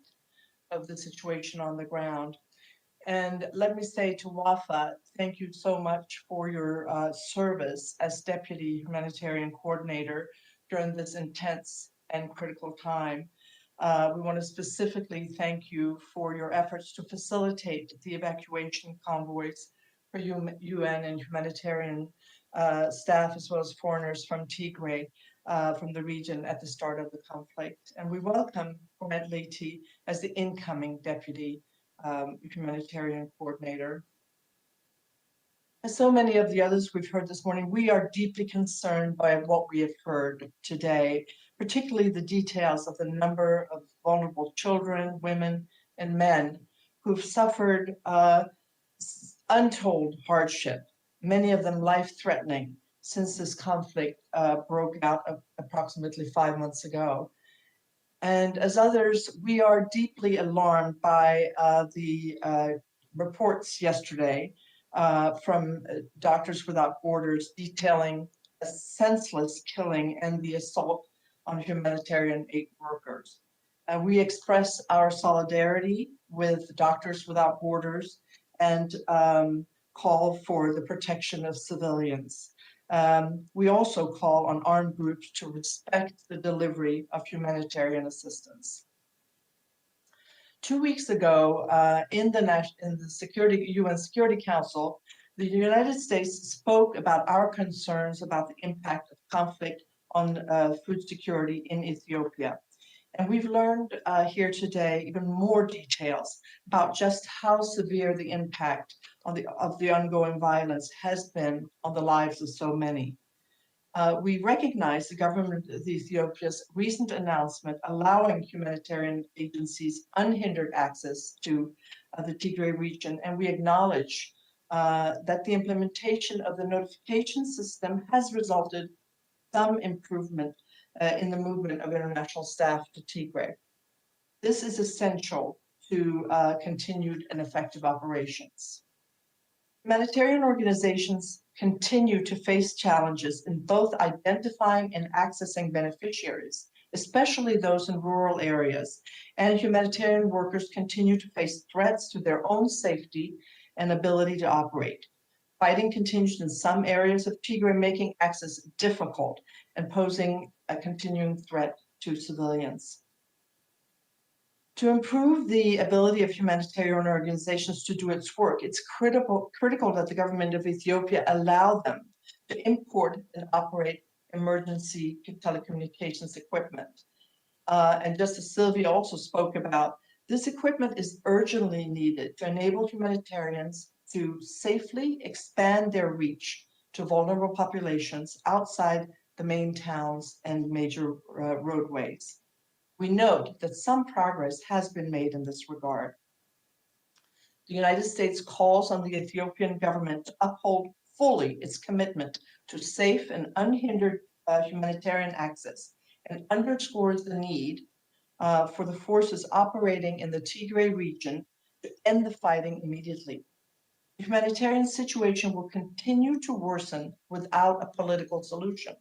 of the situation on the ground. And let me say to Wafa, thank you so much for your service as Deputy Humanitarian Coordinator during this intense and critical time. We want to specifically thank you for your efforts to facilitate the evacuation convoys for UN and humanitarian staff, as well as foreigners from Tigray, from the region at the start of the conflict. And we welcome Coherent Leti as the incoming Deputy Humanitarian Coordinator. As so many of the others we've heard this morning, we are deeply concerned by what we have heard today, particularly the details of the number of vulnerable children, women, and men who've suffered untold hardship, many of them life-threatening, since this conflict broke out approximately 5 months ago. And as others, we are deeply alarmed by the reports yesterday from Doctors Without Borders detailing a senseless killing and the assault on humanitarian aid workers. We express our solidarity with Doctors Without Borders and call for the protection of civilians. We also call on armed groups to respect the delivery of humanitarian assistance. 2 weeks ago, in the UN Security Council, the United States spoke about our concerns about the impact of conflict on food security in Ethiopia. And we've learned here today even more details about just how severe the impact of the ongoing violence has been on the lives of so many. We recognize the government of Ethiopia's recent announcement allowing humanitarian agencies unhindered access to the Tigray region, and we acknowledge that the implementation of the notification system has resulted in some improvement in the movement of international staff to Tigray. This is essential to continued and effective operations. Humanitarian organizations continue to face challenges in both identifying and accessing beneficiaries, especially those in rural areas, and humanitarian workers continue to face threats to their own safety and ability to operate. Fighting continues in some areas of Tigray, making access difficult and posing a continuing threat to civilians. To improve the ability of humanitarian organizations to do its work, it's critical that the government of Ethiopia allow them to import and operate emergency telecommunications equipment. And just as Sylvia also spoke about, this equipment is urgently needed to enable humanitarians to safely expand their reach to vulnerable populations outside the main towns and major roadways. We note that some progress has been made in this regard. The United States calls on the Ethiopian government to uphold fully its commitment to safe and unhindered humanitarian access, and underscores the need for the forces operating in the Tigray region to end the fighting immediately. The humanitarian situation will continue to worsen without a political solution.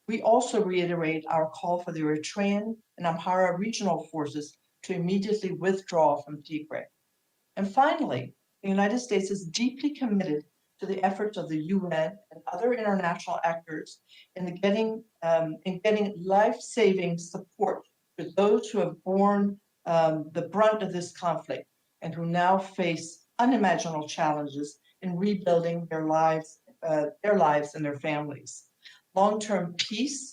We also reiterate our call for the Eritrean and Amhara regional forces to immediately withdraw from Tigray. And finally, the United States is deeply committed to the efforts of the UN and other international actors in getting life-saving support to those who have borne the brunt of this conflict and who now face unimaginable challenges in rebuilding their lives and their families. Long-term peace,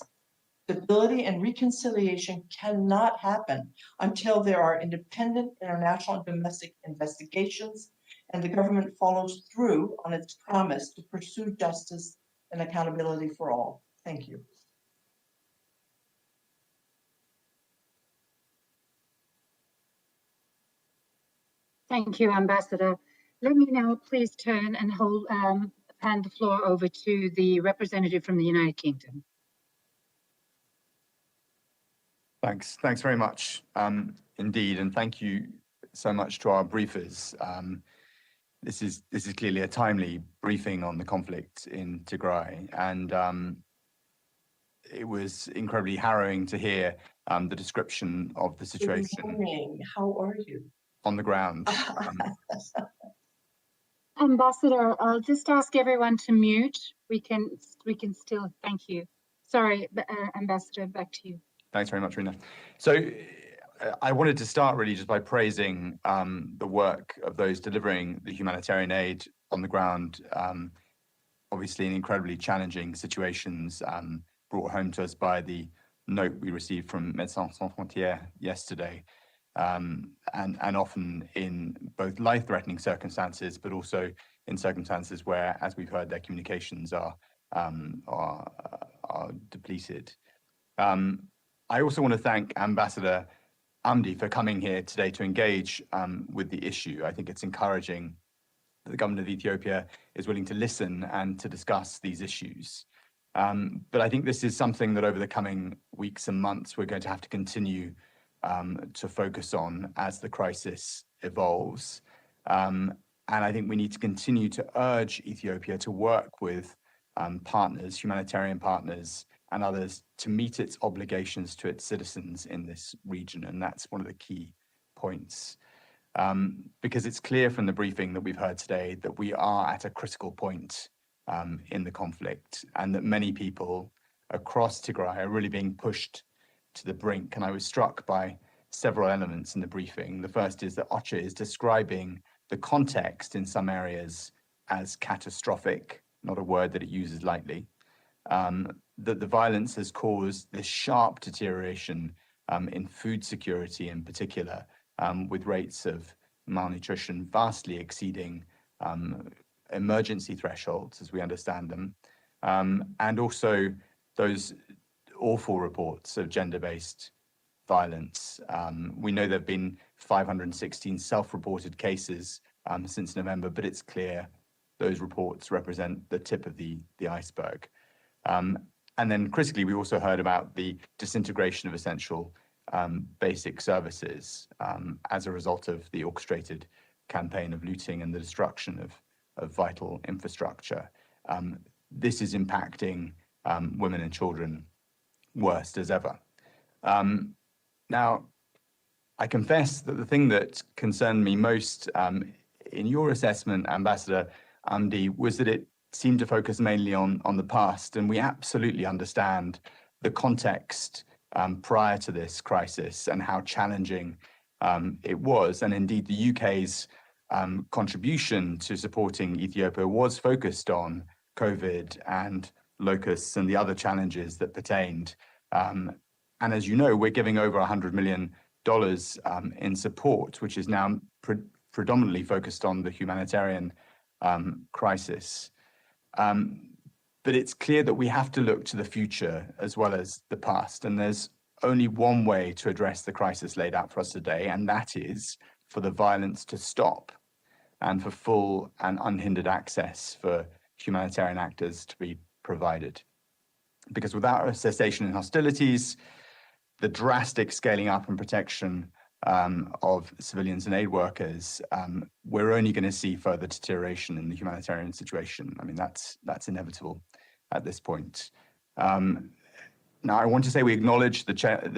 stability, and reconciliation cannot happen until there are independent international and domestic investigations and the government follows through on its promise to pursue justice and accountability for all. Thank you. Thank you, Ambassador. Let me now please turn and hand the floor over to the representative from the United Kingdom. Thanks very much indeed, and thank you so much to our briefers. This is clearly a timely briefing on the conflict in Tigray, and it was incredibly harrowing to hear the description of the situation. Good morning. How are you? On the ground. Ambassador, I'll just ask everyone to mute. We can still, thank you. Sorry, Ambassador, back to you. Thanks very much, Rina. So I wanted to start really just by praising the work of those delivering the humanitarian aid on the ground, obviously in incredibly challenging situations brought home to us by the note we received from Médecins Sans Frontières yesterday. And often in both life-threatening circumstances, but also in circumstances where, as we've heard, their communications are depleted. I also want to thank Ambassador Amdi for coming here today to engage with the issue. I think it's encouraging that the government of Ethiopia is willing to listen and to discuss these issues. But I think this is something that over the coming weeks and months, we're going to have to continue to focus on as the crisis evolves. And I think we need to continue to urge Ethiopia to work with partners, humanitarian partners, and others to meet its obligations to its citizens in this region. And that's one of the key points. Because it's clear from the briefing that we've heard today that we are at a critical point in the conflict, and that many people across Tigray are really being pushed to the brink. And I was struck by several elements in the briefing. The first is that OCHA is describing the context in some areas as catastrophic, not a word that it uses lightly. That the violence has caused this sharp deterioration in food security in particular, with rates of malnutrition vastly exceeding emergency thresholds as we understand them. And also those awful reports of gender-based violence. We know there have been 516 self-reported cases since November, but it's clear those reports represent the tip of the iceberg. And then critically, we also heard about the disintegration of essential basic services as a result of the orchestrated campaign of looting and the destruction of vital infrastructure. This is impacting women and children worst as ever. Now, I confess that the thing that concerned me most in your assessment, Ambassador Amdi, was that it seemed to focus mainly on the past, and we absolutely understand the context prior to this crisis and how challenging it was. And indeed, the UK's contribution to supporting Ethiopia was focused on COVID and locusts and the other challenges that pertained. And as you know, we're giving over $100 million in support, which is now predominantly focused on the humanitarian crisis. But it's clear that we have to look to the future as well as the past. And there's only one way to address the crisis laid out for us today, and that is for the violence to stop and for full and unhindered access for humanitarian actors to be provided. Because without a cessation in hostilities, the drastic scaling up and protection of civilians and aid workers, we're only going to see further deterioration in the humanitarian situation. I mean, that's inevitable at this point. Now, I want to say we acknowledge the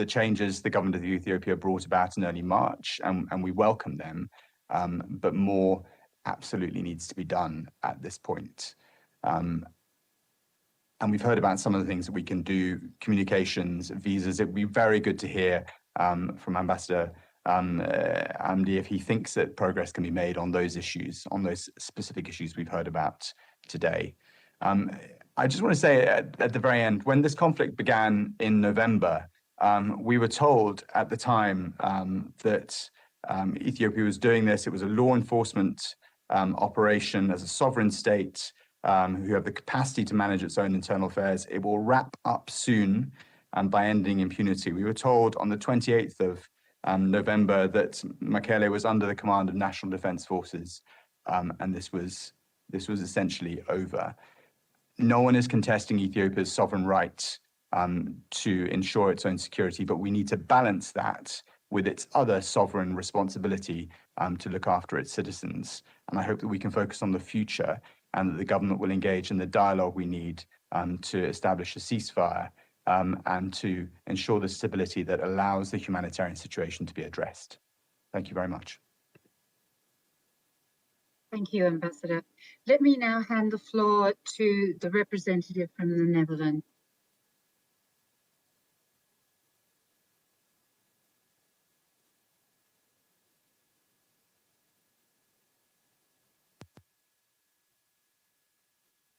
changes the government of Ethiopia brought about in early March, and we welcome them, but more absolutely needs to be done at this point. And we've heard about some of the things that we can do, communications, visas. It would be very good to hear from Ambassador Amdi if he thinks that progress can be made on those issues, on those specific issues we've heard about today. I just want to say at the very end, when this conflict began in November, we were told at the time that Ethiopia was doing this. It was a law enforcement operation as a sovereign state who have the capacity to manage its own internal affairs. It will wrap up soon and by ending impunity. We were told on the 28th of November that Mekele was under the command of National Defense Forces, and this was essentially over. No one is contesting Ethiopia's sovereign right to ensure its own security, but we need to balance that with its other sovereign responsibility to look after its citizens. And I hope that we can focus on the future and that the government will engage in the dialogue we need to establish a ceasefire and to ensure the stability that allows the humanitarian situation to be addressed. Thank you very much. Thank you, Ambassador. Let me now hand the floor to the representative from the Netherlands.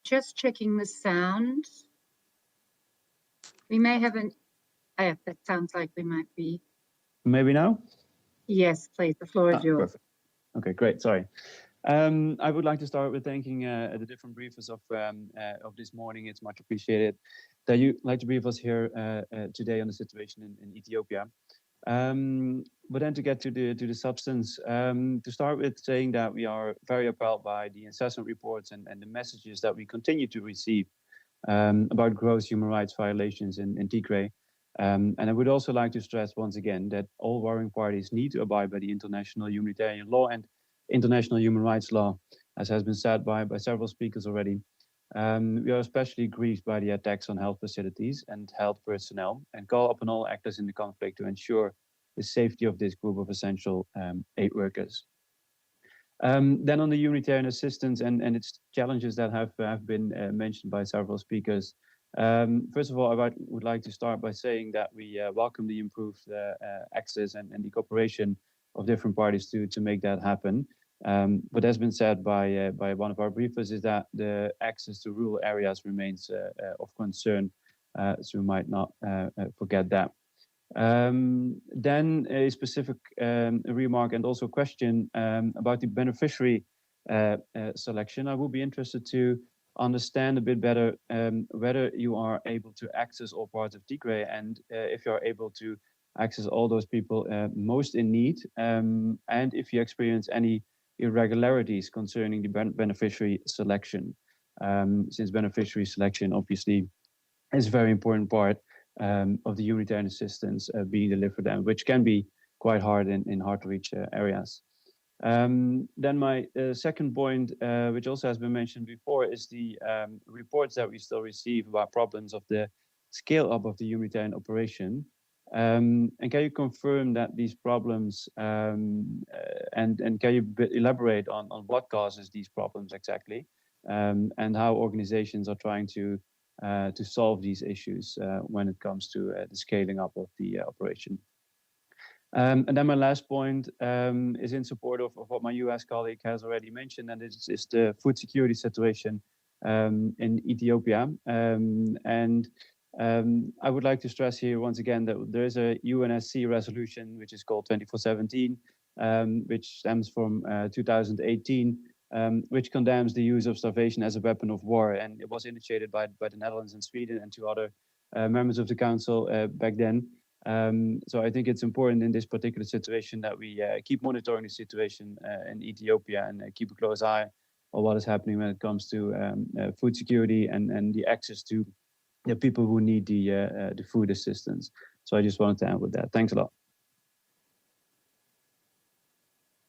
Just checking the sound. We may have an, that sounds like we might be. Maybe now? Yes, please, the floor is yours. Perfect. Okay, great, sorry. I would like to start with thanking the different briefers of this morning. It's much appreciated that you like to brief us here today on the situation in Ethiopia. But then to get to the substance, to start with saying that we are very appalled by the incessant reports and the messages that we continue to receive about gross human rights violations in Tigray. And I would also like to stress once again that all warring parties need to abide by the international humanitarian law and international human rights law, as has been said by several speakers already. We are especially grieved by the attacks on health facilities and health personnel and call upon all actors in the conflict to ensure the safety of this group of essential aid workers. Then on the humanitarian assistance and its challenges that have been mentioned by several speakers. First of all, I would like to start by saying that we welcome the improved access and the cooperation of different parties to make that happen. What has been said by one of our briefers is that the access to rural areas remains of concern, so we might not forget that. Then a specific remark and also question about the beneficiary selection. I would be interested to understand a bit better whether you are able to access all parts of Tigray and if you are able to access all those people most in need, and if you experience any irregularities concerning the beneficiary selection, since beneficiary selection obviously is a very important part of the humanitarian assistance being delivered, and which can be quite hard in hard to reach areas. Then my second point, which also has been mentioned before, is the reports that we still receive about problems of the scale up of the humanitarian operation. And can you confirm that these problems, and can you elaborate on what causes these problems exactly, and how organizations are trying to solve these issues when it comes to the scaling up of the operation? And then my last point is in support of what my US colleague has already mentioned, and it's the food security situation in Ethiopia. I would like to stress here once again that there is a UNSC resolution which is called 2417, which stems from 2018, which condemns the use of starvation as a weapon of war, and it was initiated by the Netherlands and Sweden and two other members of the council back then. So I think it's important in this particular situation that we keep monitoring the situation in Ethiopia and keep a close eye on what is happening when it comes to food security and the access to the people who need the food assistance. So I just wanted to end with that. Thanks a lot.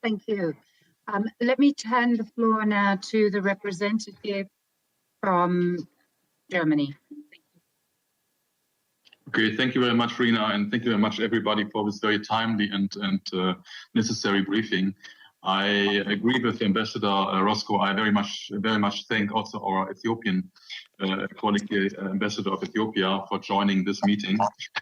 Thank you. Let me turn the floor now to the representative from Germany. Okay, thank you very much, Rina, and thank you very much, everybody, for this very timely and necessary briefing. I agree with Ambassador Roscoe. I very much thank also our Ethiopian colleague, Ambassador of Ethiopia, for joining this meeting.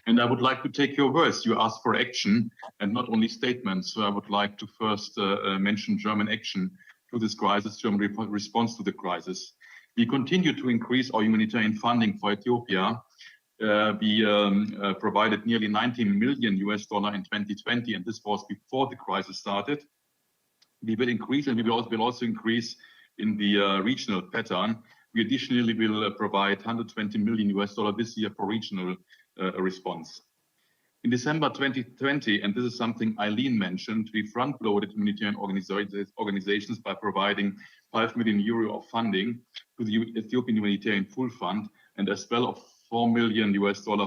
And I would like to take your words. You asked for action and not only statements. So I would like to first mention German action to this crisis, German response to the crisis. We continue to increase our humanitarian funding for Ethiopia. We provided nearly $19 million in 2020, and this was before the crisis started. We will increase, and we will also increase in the regional pattern. We additionally will provide $120 million this year for regional response. In December 2020, and this is something Eileen mentioned, we front-loaded humanitarian organizations by providing €5 million of funding to the Ethiopian Humanitarian Full Fund, and as well of $4 million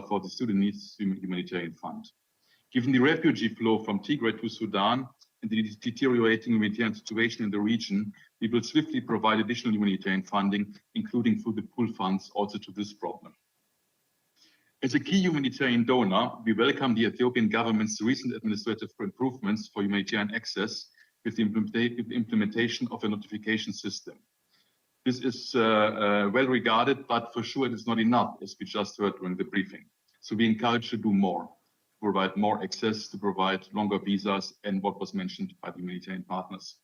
for the Sudanese Humanitarian Fund. Given the refugee flow from Tigray to Sudan and the deteriorating humanitarian situation in the region, we will swiftly provide additional humanitarian funding, including through the pool funds, also to this problem. As a key humanitarian donor, we welcome the Ethiopian government's recent administrative improvements for humanitarian access with the implementation of a notification system. This is well regarded, but for sure it is not enough, as we just heard during the briefing. So we encourage to do more, to provide more access, to provide longer visas, and what was mentioned by the humanitarian partners.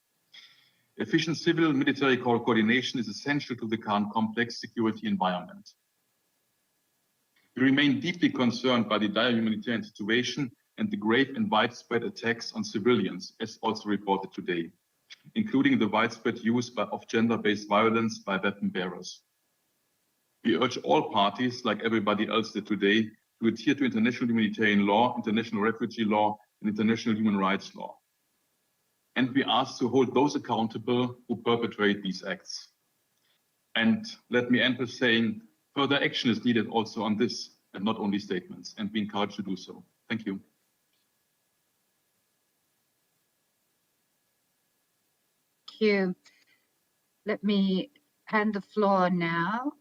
Efficient civil-military coordination is essential to the current complex security environment. We remain deeply concerned by the dire humanitarian situation and the grave and widespread attacks on civilians, as also reported today, including the widespread use of gender-based violence by weapon bearers. We urge all parties, like everybody else did today, to adhere to international humanitarian law, international refugee law, and international human rights law. And we ask to hold those accountable who perpetrate these acts. And let me end with saying further action is needed also on this, and not only statements, and we encourage to do so. Thank you. Thank you. Let me hand the floor now.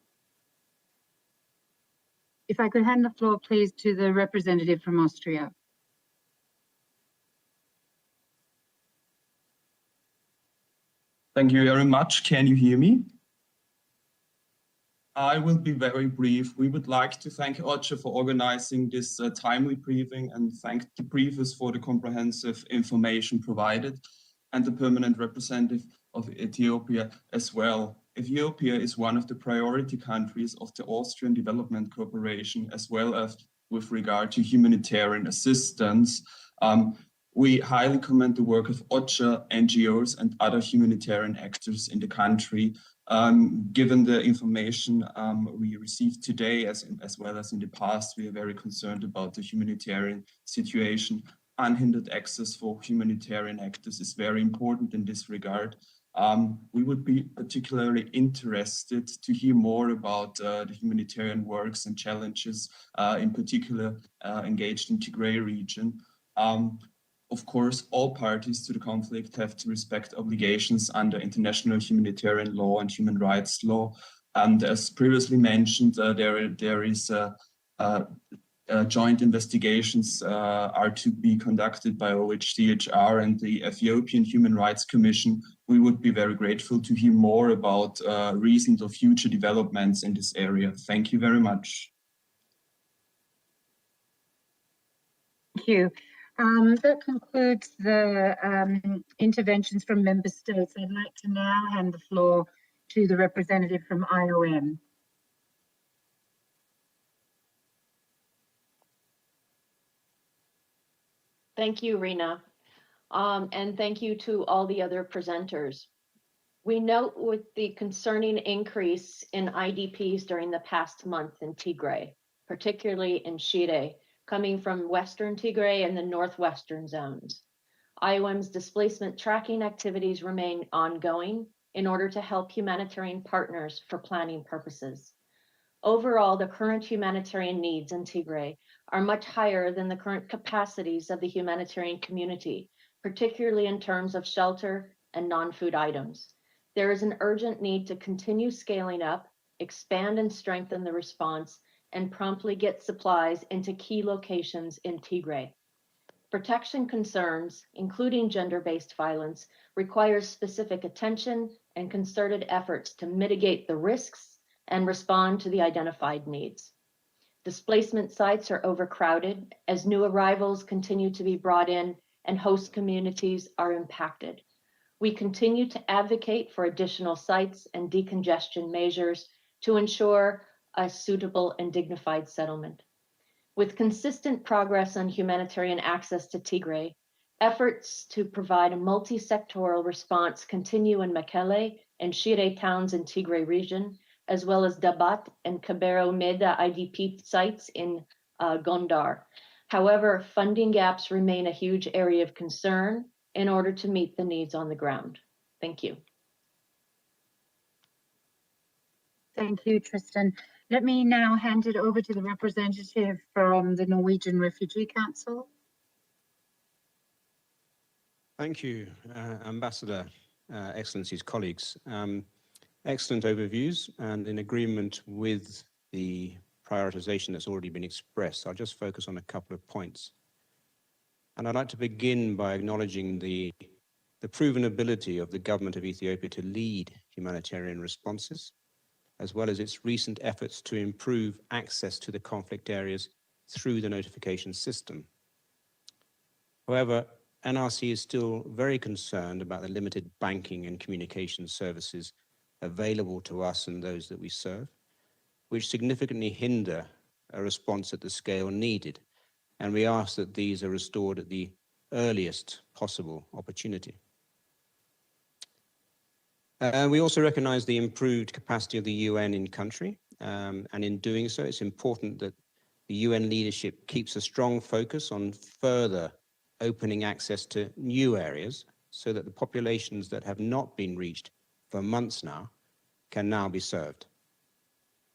If I could hand the floor, please, to the representative from Austria. Thank you very much. Can you hear me? I will be very brief. We would like to thank OCHA for organizing this timely briefing and thank the briefers for the comprehensive information provided and the permanent representative of Ethiopia as well. Ethiopia is one of the priority countries of the Austrian Development Cooperation, as well as with regard to humanitarian assistance. We highly commend the work of OCHA, NGOs, and other humanitarian actors in the country. Given the information we received today, as well as in the past, we are very concerned about the humanitarian situation. Unhindered access for humanitarian actors is very important in this regard. We would be particularly interested to hear more about the humanitarian works and challenges, in particular engaged in Tigray region. Of course, all parties to the conflict have to respect obligations under international humanitarian law and human rights law. And as previously mentioned, there is joint investigations are to be conducted by OCHA and the Ethiopian Human Rights Commission. We would be very grateful to hear more about recent or future developments in this area. Thank you very much. Thank you. That concludes the interventions from member states. I'd like to now hand the floor to the representative from IOM. Thank you, Rena. And thank you to all the other presenters. We note with the concerning increase in IDPs during the past month in Tigray, particularly in Shire, coming from Western Tigray and the Northwestern zones. IOM's displacement tracking activities remain ongoing in order to help humanitarian partners for planning purposes. Overall, the current humanitarian needs in Tigray are much higher than the current capacities of the humanitarian community, particularly in terms of shelter and non-food items. There is an urgent need to continue scaling up, expand and strengthen the response, and promptly get supplies into key locations in Tigray. Protection concerns, including gender-based violence, requires specific attention and concerted efforts to mitigate the risks and respond to the identified needs. Displacement sites are overcrowded as new arrivals continue to be brought in and host communities are impacted. We continue to advocate for additional sites and decongestion measures to ensure a suitable and dignified settlement. With consistent progress on humanitarian access to Tigray, efforts to provide a multi-sectoral response continue in Mekelle and Shire towns in Tigray region, as well as Dabat and Kabero Meda IDP sites in Gondar. However, funding gaps remain a huge area of concern in order to meet the needs on the ground. Thank you. Thank you, Tristan. Let me now hand it over to the representative from the Norwegian Refugee Council. Thank you, Ambassador, Excellencies, colleagues. Excellent overviews, and in agreement with the prioritization that's already been expressed, I'll just focus on a couple of points. And I'd like to begin by acknowledging the proven ability of the government of Ethiopia to lead humanitarian responses, as well as its recent efforts to improve access to the conflict areas through the notification system. However, NRC is still very concerned about the limited banking and communication services available to us and those that we serve, which significantly hinder a response at the scale needed. And we ask that these are restored at the earliest possible opportunity. We also recognize the improved capacity of the UN in country, and in doing so, it's important that the UN leadership keeps a strong focus on further opening access to new areas so that the populations that have not been reached for months now can now be served.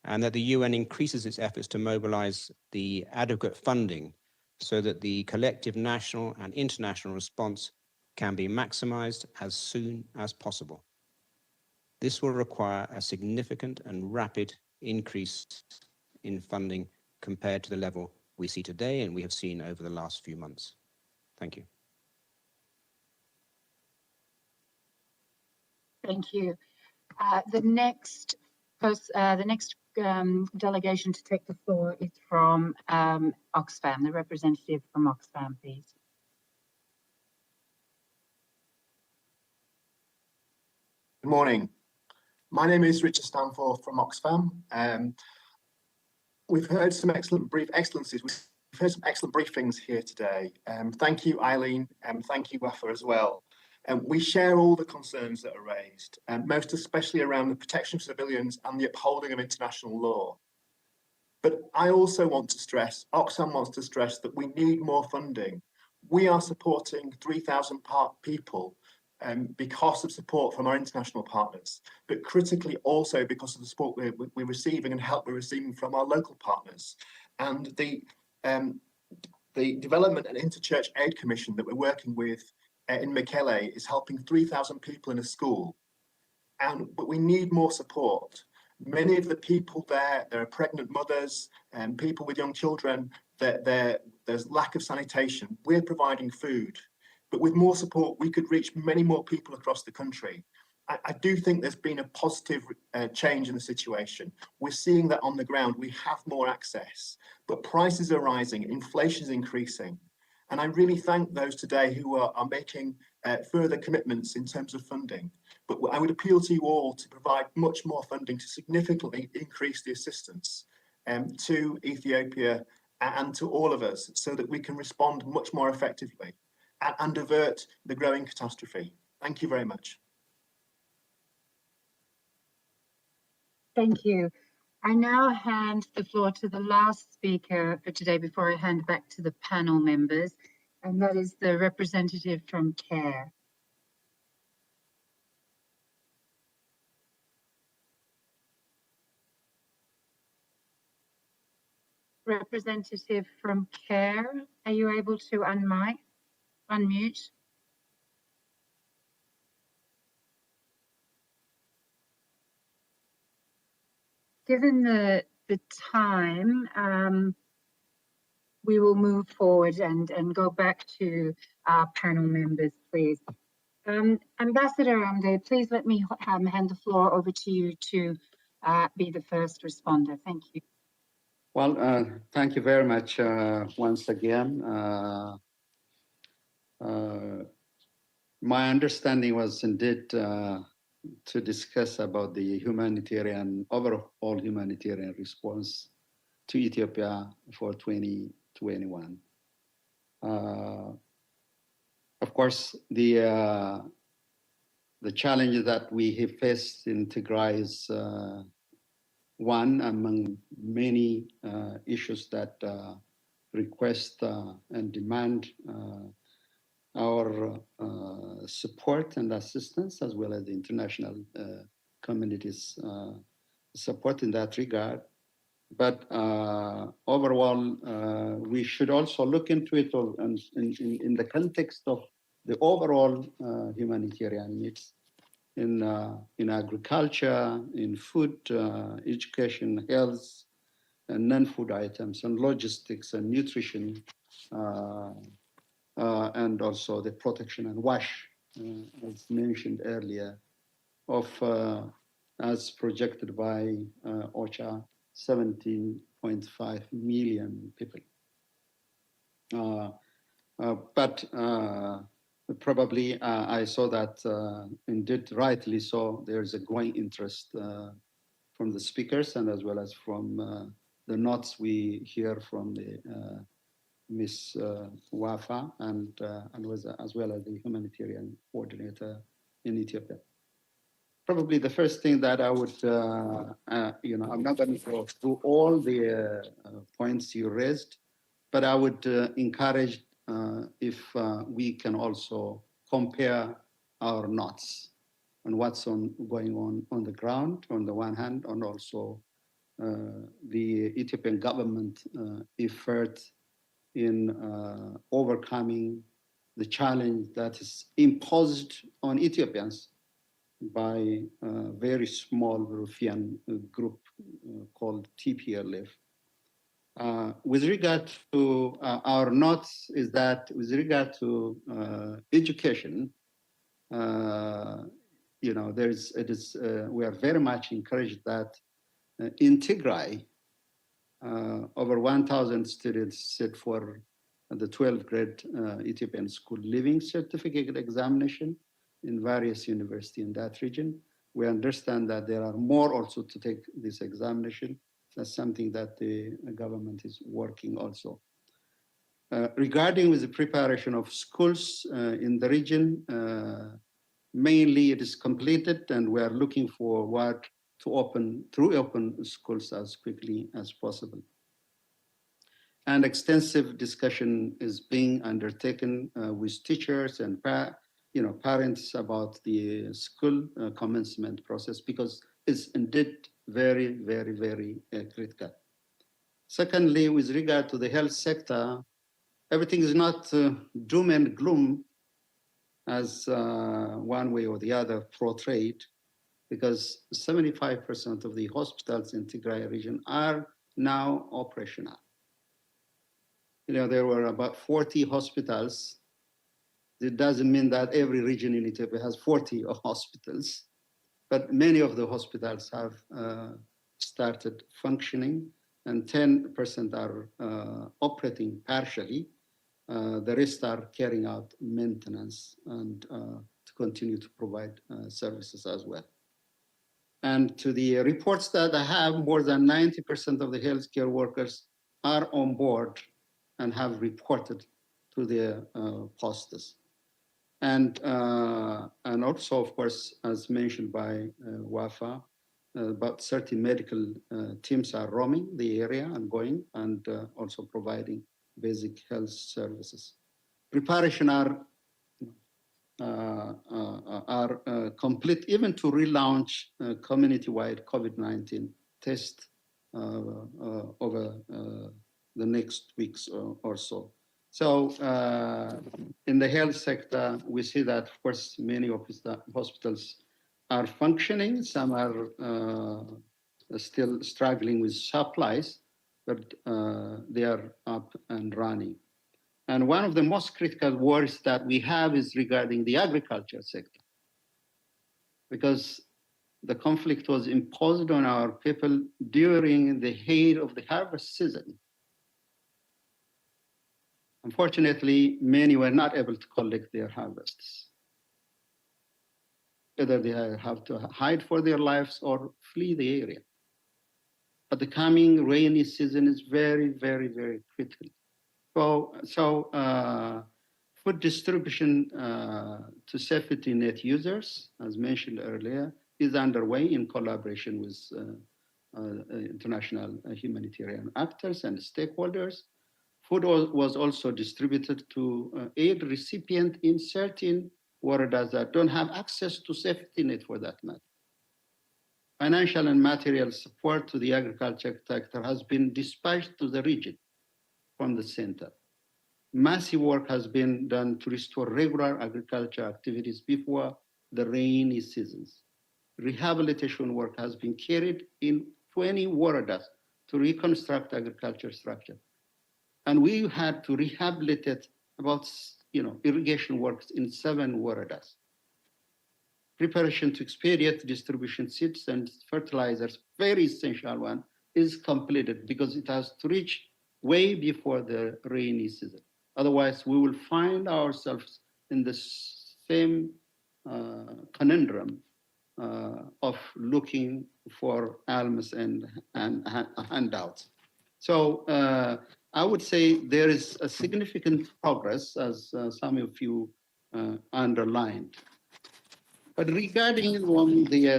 And that the UN increases its efforts to mobilize the adequate funding so that the collective national and international response can be maximized as soon as possible. This will require a significant and rapid increase in funding compared to the level we see today and we have seen over the last few months. Thank you. Thank you. The next delegation to take the floor is from Oxfam, the representative from Oxfam, please. Good morning. My name is Richard Stanforth from Oxfam. We've heard some excellent excellencies. We've heard some excellent briefings here today. Thank you, Eileen, and thank you, Wafa, as well. We share all the concerns that are raised, most especially around the protection of civilians and the upholding of international law. But I also want to stress, Oxfam wants to stress that we need more funding. We are supporting 3,000 people because of support from our international partners, but critically also because of the support we're receiving and help we're receiving from our local partners. And the Development and Interchurch Aid Commission that we're working with in Mekelle is helping 3,000 people in a school. But we need more support. Many of the people there are pregnant mothers and people with young children. There's lack of sanitation. We're providing food. But with more support, we could reach many more people across the country. I do think there's been a positive change in the situation. We're seeing that on the ground, we have more access, but prices are rising, inflation is increasing. And I really thank those today who are making further commitments in terms of funding. But I would appeal to you all to provide much more funding to significantly increase the assistance to Ethiopia and to all of us so that we can respond much more effectively and avert the growing catastrophe. Thank you very much. Thank you. I now hand the floor to the last speaker for today before I hand back to the panel members, and that is the representative from CARE. Representative from CARE, are you able to unmute? Given the time, we will move forward and go back to our panel members, please. Ambassador Amde, please let me hand the floor over to you to be the first responder. Thank you. Well, thank you very much once again. My understanding was indeed to discuss about the overall humanitarian response to Ethiopia for 2021. Of course, the challenge that we have faced in Tigray is one among many issues that request and demand our support and assistance, as well as the international community's support in that regard. But overall, we should also look into it in the context of the overall humanitarian needs in agriculture, in food, education, health, and non-food items, and logistics and nutrition, and also the protection and wash, as mentioned earlier, of, as projected by OCHA, 17.5 million people. But probably I saw that indeed rightly so, there's a growing interest from the speakers and as well as from the notes we hear from the Ms. Wafa and as well as the humanitarian coordinator in Ethiopia. Probably the first thing that I would, I'm not going to go through all the points you raised, but I would encourage if we can also compare our notes and what's going on the ground on the one hand, and also the Ethiopian government effort in overcoming the challenge that is imposed on Ethiopians by a very small Ruffian group called TPLF. With regard to our notes, is that with regard to education, we are very much encouraged that in Tigray, over 1,000 students sit for the 12th grade Ethiopian school living certificate examination in various universities in that region. We understand that there are more also to take this examination. That's something that the government is working also. Regarding with the preparation of schools in the region, mainly it is completed and we are looking forward to open schools as quickly as possible. And extensive discussion is being undertaken with teachers and parents about the school commencement process, because it's indeed very, very, very critical. Secondly, with regard to the health sector, everything is not doom and gloom as one way or the other portrayed, because 75% of the hospitals in Tigray region are now operational. There were about 40 hospitals. It doesn't mean that every region in Ethiopia has 40 hospitals, but many of the hospitals have started functioning and 10% are operating partially. The rest are carrying out maintenance and to continue to provide services as well. And to the reports that I have, more than 90% of the healthcare workers are on board and have reported to their posts. And also, of course, as mentioned by Wafa, about 30 medical teams are roaming the area and going and also providing basic health services. Preparation are complete even to relaunch community-wide COVID-19 test over the next weeks or so. So in the health sector, we see that, of course, many hospitals are functioning. Some are still struggling with supplies, but they are up and running. And one of the most critical worries that we have is regarding the agriculture sector, because the conflict was imposed on our people during the height of the harvest season. Unfortunately, many were not able to collect their harvests. Either they have to hide for their lives or flee the area. But the coming rainy season is very, very, very critical. So food distribution to safety net users, as mentioned earlier, is underway in collaboration with international humanitarian actors and stakeholders. Food was also distributed to aid recipients in certain waradas that don't have access to safety net for that matter. Financial and material support to the agriculture sector has been dispatched to the region from the center. Massive work has been done to restore regular agriculture activities before the rainy seasons. Rehabilitation work has been carried in 20 waradas to reconstruct agriculture structure. And we had to rehabilitate about irrigation works in 7 waradas. Preparation to expedite distribution seeds and fertilizers, very essential one, is completed because it has to reach way before the rainy season. Otherwise, we will find ourselves in the same conundrum of looking for alms and handouts. So I would say there is a significant progress, as some of you underlined. But regarding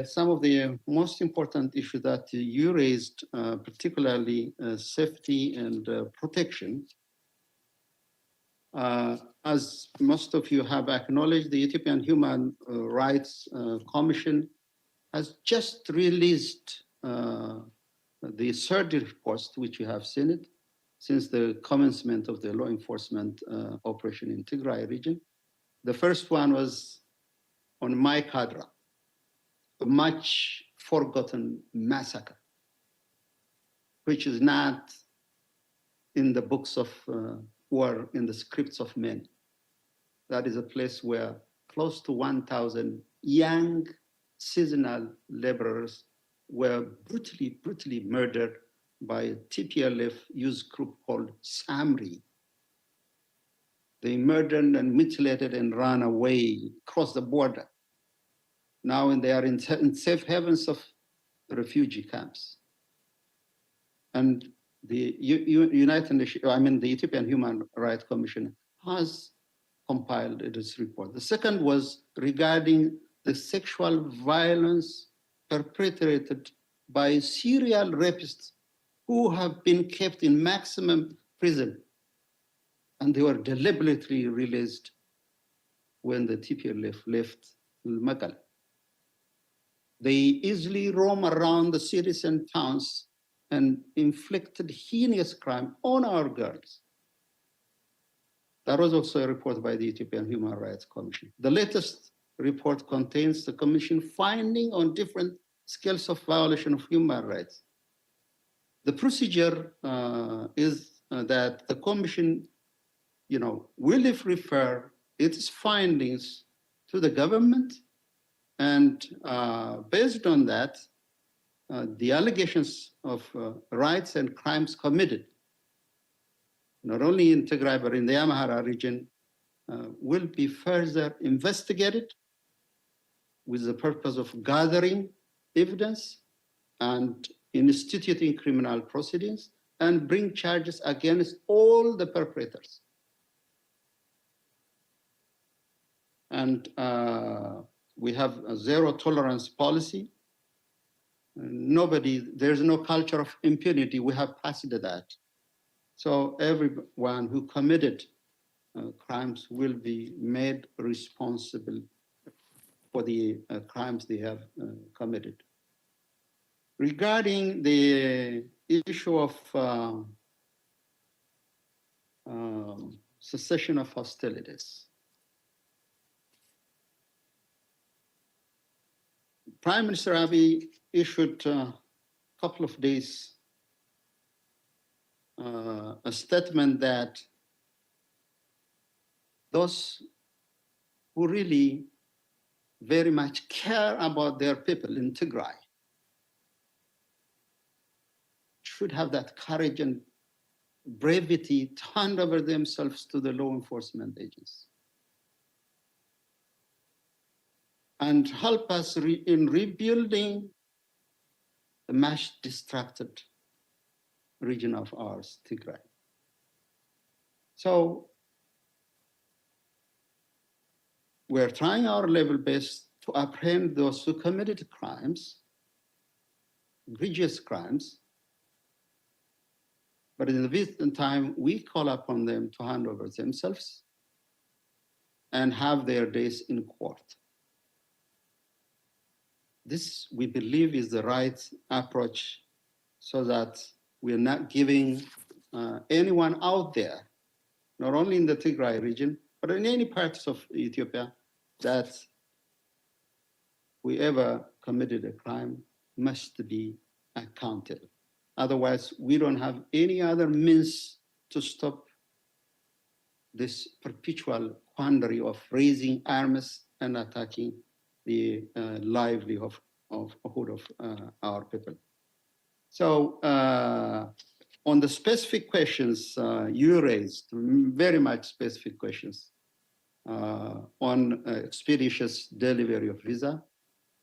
some of the most important issues that you raised, particularly safety and protection, as most of you have acknowledged, the Ethiopian Human Rights Commission has just released the third report, which you have seen it, since the commencement of the law enforcement operation in Tigray region. The first one was on Maikadra, a much forgotten massacre, which is not in the books of or in the scripts of men. That is a place where close to 1,000 young seasonal laborers were brutally murdered by a TPLF youth group called Samri. They murdered and mutilated and ran away across the border. Now they are in safe havens of refugee camps. And the the Ethiopian Human Rights Commission has compiled this report. The second was regarding the sexual violence perpetrated by serial rapists who have been kept in maximum prison, and they were deliberately released when the TPLF left Mekelle. They easily roam around the cities and towns and inflicted heinous crime on our girls. That was also a report by the Ethiopian Human Rights Commission. The latest report contains the Commission finding on different scales of violation of human rights. The procedure is that the Commission, will refer its findings to the government, and based on that, the allegations of rights and crimes committed not only in Tigray, but in the Amhara region, will be further investigated with the purpose of gathering evidence and instituting criminal proceedings and bring charges against all the perpetrators. And we have a zero tolerance policy. There's no culture of impunity. We have passed that. So everyone who committed crimes will be made responsible for the crimes they have committed. Regarding the issue of cessation of hostilities, Prime Minister Abiy issued a couple of days a statement that those who really very much care about their people in Tigray should have that courage and brevity to hand over themselves to the law enforcement agents and help us in rebuilding the much distracted region of ours, Tigray. So we're trying our level best to apprehend those who committed crimes, egregious crimes, but in the meantime, we call upon them to hand over themselves and have their days in court. This, we believe, is the right approach so that we're not giving anyone out there, not only in the Tigray region, but in any parts of Ethiopia, that whoever committed a crime must be accountable. Otherwise, we don't have any other means to stop this perpetual quandary of raising arms and attacking the livelihood of our people. So on the specific questions you raised, very much specific questions on expeditious delivery of visa,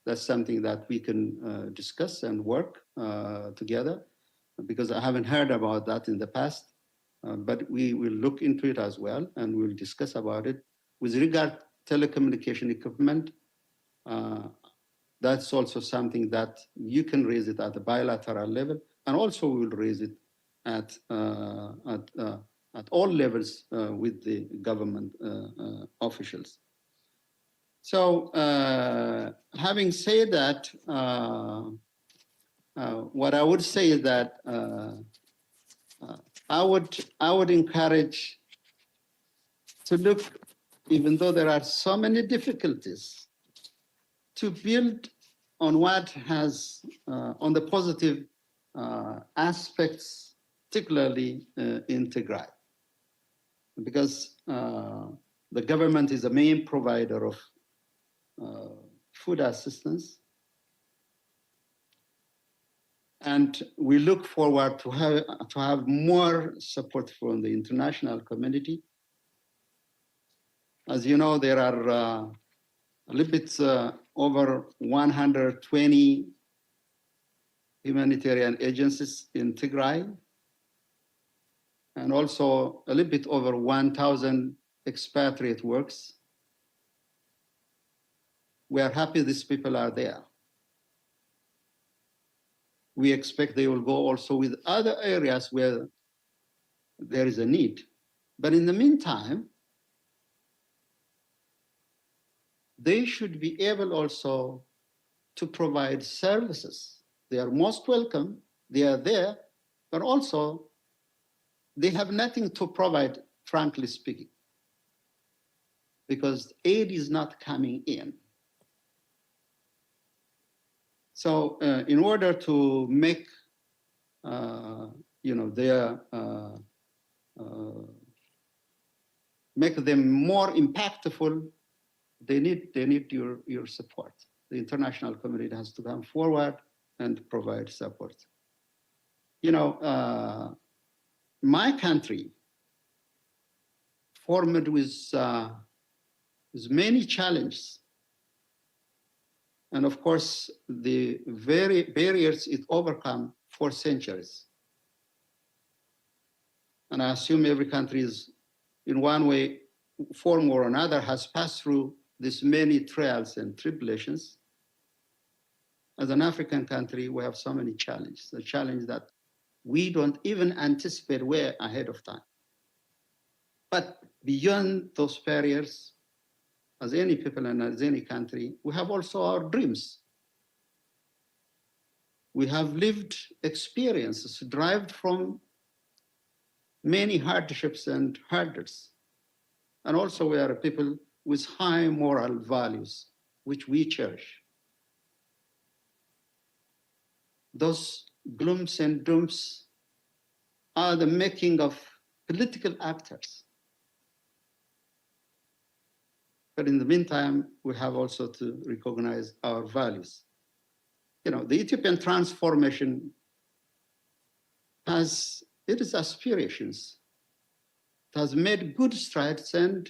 that's something that we can discuss and work together, because I haven't heard about that in the past, but we will look into it as well, and we'll discuss about it. With regard to telecommunication equipment, that's also something that you can raise it at the bilateral level, and also we will raise it at all levels with the government officials. So having said that, what I would say is that I would encourage to look, even though there are so many difficulties, to build on what has, on the positive aspects, particularly in Tigray, because the government is the main provider of food assistance. And we look forward to have more support from the international community. As you know, there are a little bit over 120 humanitarian agencies in Tigray, and also a little bit over 1,000 expatriate works. We are happy these people are there. We expect they will go also with other areas where there is a need. But in the meantime, they should be able also to provide services. They are most welcome, they are there, but also they have nothing to provide, frankly speaking, because aid is not coming in. So in order to make make them more impactful, they need your support. The international community has to come forward and provide support. You know, my country formed with many challenges. And of course, the very barriers it overcome for centuries. And I assume every country is, in one way, form or another, has passed through these many trials and tribulations. As an African country, we have so many challenges, the challenge that we don't even anticipate way ahead of time. But beyond those barriers, as any people and as any country, we have also our dreams. We have lived experiences derived from many hardships and hurdles. And also we are a people with high moral values, which we cherish. Those glooms and dooms are the making of political actors. But in the meantime, we have also to recognize our values. You know, the Ethiopian transformation has its aspirations. It has made good strides and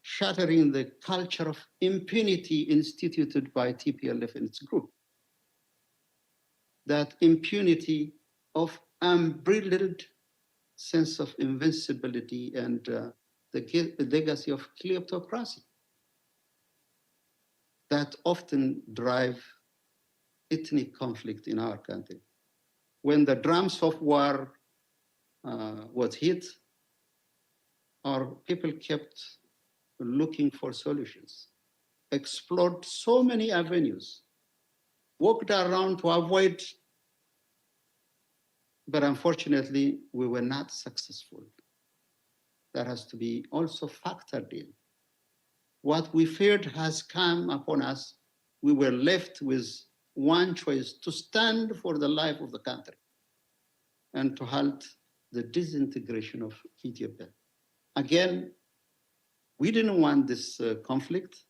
shattering the culture of impunity instituted by TPLF and its group. That impunity of unbridled sense of invincibility and the legacy of kleptocracy that often drive ethnic conflict in our country. When the drums of war was hit, our people kept looking for solutions, explored so many avenues, walked around to avoid, but unfortunately, we were not successful. That has to be also factored in. What we feared has come upon us. We were left with one choice: to stand for the life of the country and to halt the disintegration of Ethiopia. Again, we didn't want this conflict.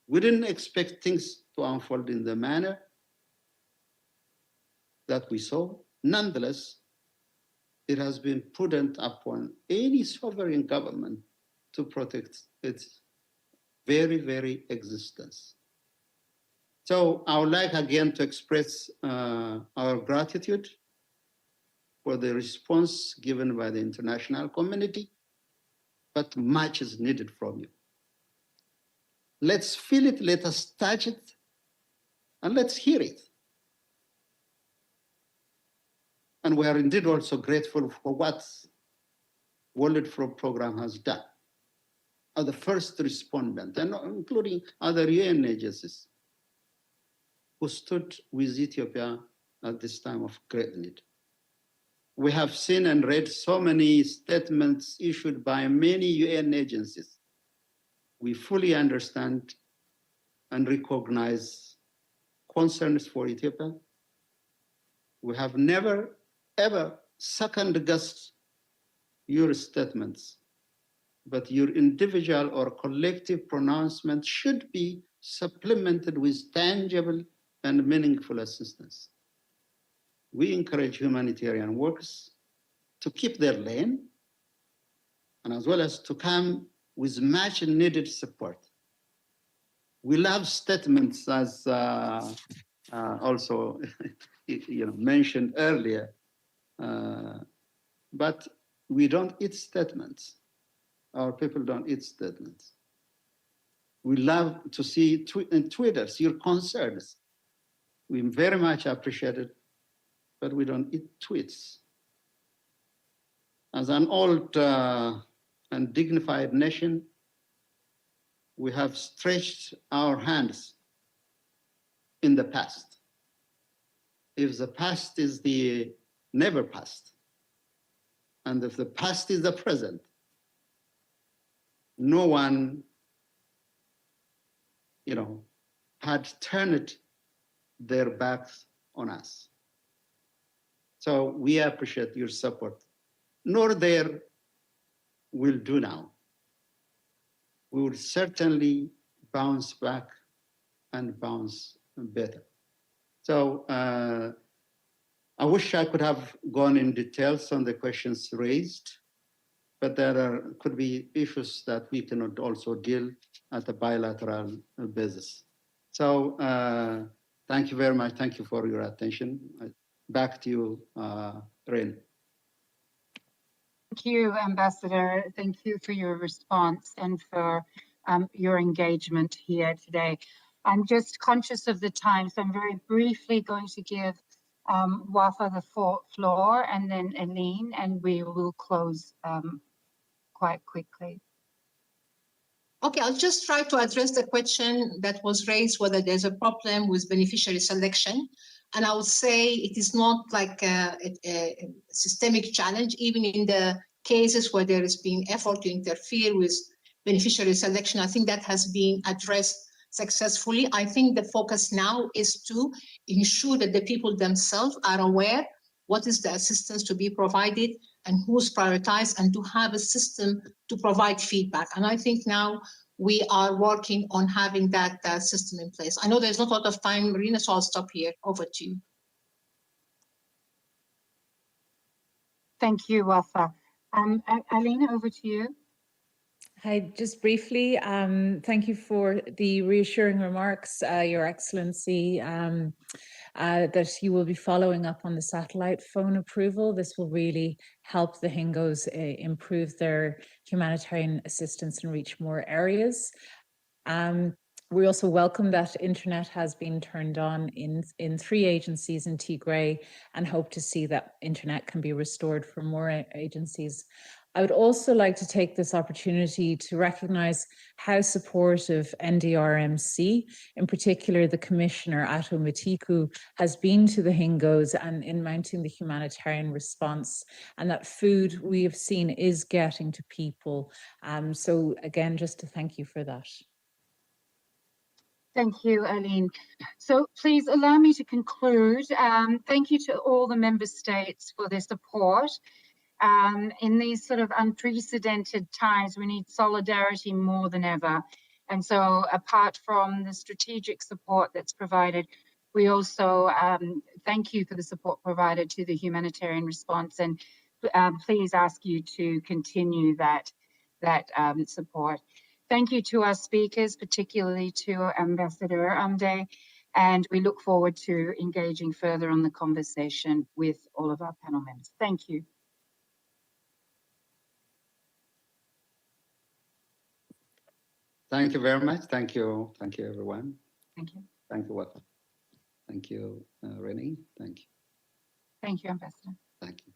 We didn't expect things to unfold in the manner that we saw. Nonetheless, it has been prudent upon any sovereign government to protect its very, very existence. So I would like again to express our gratitude for the response given by the international community, but much is needed from you. Let's feel it, let us touch it, and let's hear it. And we are indeed also grateful for what World Food Program has done as the first respondent, and including other UN agencies who stood with Ethiopia at this time of great need. We have seen and read so many statements issued by many UN agencies. We fully understand and recognize concerns for Ethiopia. We have never, ever second-guessed your statements, but your individual or collective pronouncement should be supplemented with tangible and meaningful assistance. We encourage humanitarian workers to keep their lane, and as well as to come with much needed support. We love statements, as also mentioned earlier, but we don't eat statements. Our people don't eat statements. We love to see in Twitters your concerns. We very much appreciate it, but we don't eat tweets. As an old and dignified nation, we have stretched our hands in the past. If the past is the never past, and if the past is the present, no one, had turned their backs on us. So we appreciate your support. Nor there will do now. We will certainly bounce back and bounce better. So I wish I could have gone in details on the questions raised, but could be issues that we cannot also deal at a bilateral basis. So thank you very much. Thank you for your attention. Back to you, Rin. Thank you, Ambassador. Thank you for your response and for your engagement here today. I'm just conscious of the time, so I'm very briefly going to give Wafa the floor and then Eileen, and we will close quite quickly. Okay, I'll just try to address the question that was raised, whether there's a problem with beneficiary selection. And I would say it is not like a systemic challenge, even in the cases where there has been effort to interfere with beneficiary selection. I think that has been addressed successfully. I think the focus now is to ensure that the people themselves are aware what is the assistance to be provided and who's prioritized, and to have a system to provide feedback. And I think now we are working on having that system in place. I know there's not a lot of time, Marina, so I'll stop here. Over to you. Thank you, Wafa. Eileen, over to you. Hi, just briefly, thank you for the reassuring remarks, Your Excellency, that you will be following up on the satellite phone approval. This will really help the Hingos improve their humanitarian assistance and reach more areas. We also welcome that internet has been turned on in 3 agencies in Tigray, and hope to see that internet can be restored for more agencies. I would also like to take this opportunity to recognise how supportive NDRMC, in particular the Commissioner Ato Matiku, has been to the Hingos and in mounting the humanitarian response, and that food we have seen is getting to people. So again, just to thank you for that. Thank you, Eileen. So please allow me to conclude. Thank you to all the member states for their support. In these sort of unprecedented times, we need solidarity more than ever. And so apart from the strategic support that's provided, we also thank you for the support provided to the humanitarian response, and please ask you to continue that support. Thank you to our speakers, particularly to Ambassador Amde, and we look forward to engaging further on the conversation with all of our panel members. Thank you. Thank you very much. Thank you. Thank you, everyone. Thank you. Thank you, Wafa. Thank you, Renee. Thank you. Thank you, Ambassador. Thank you.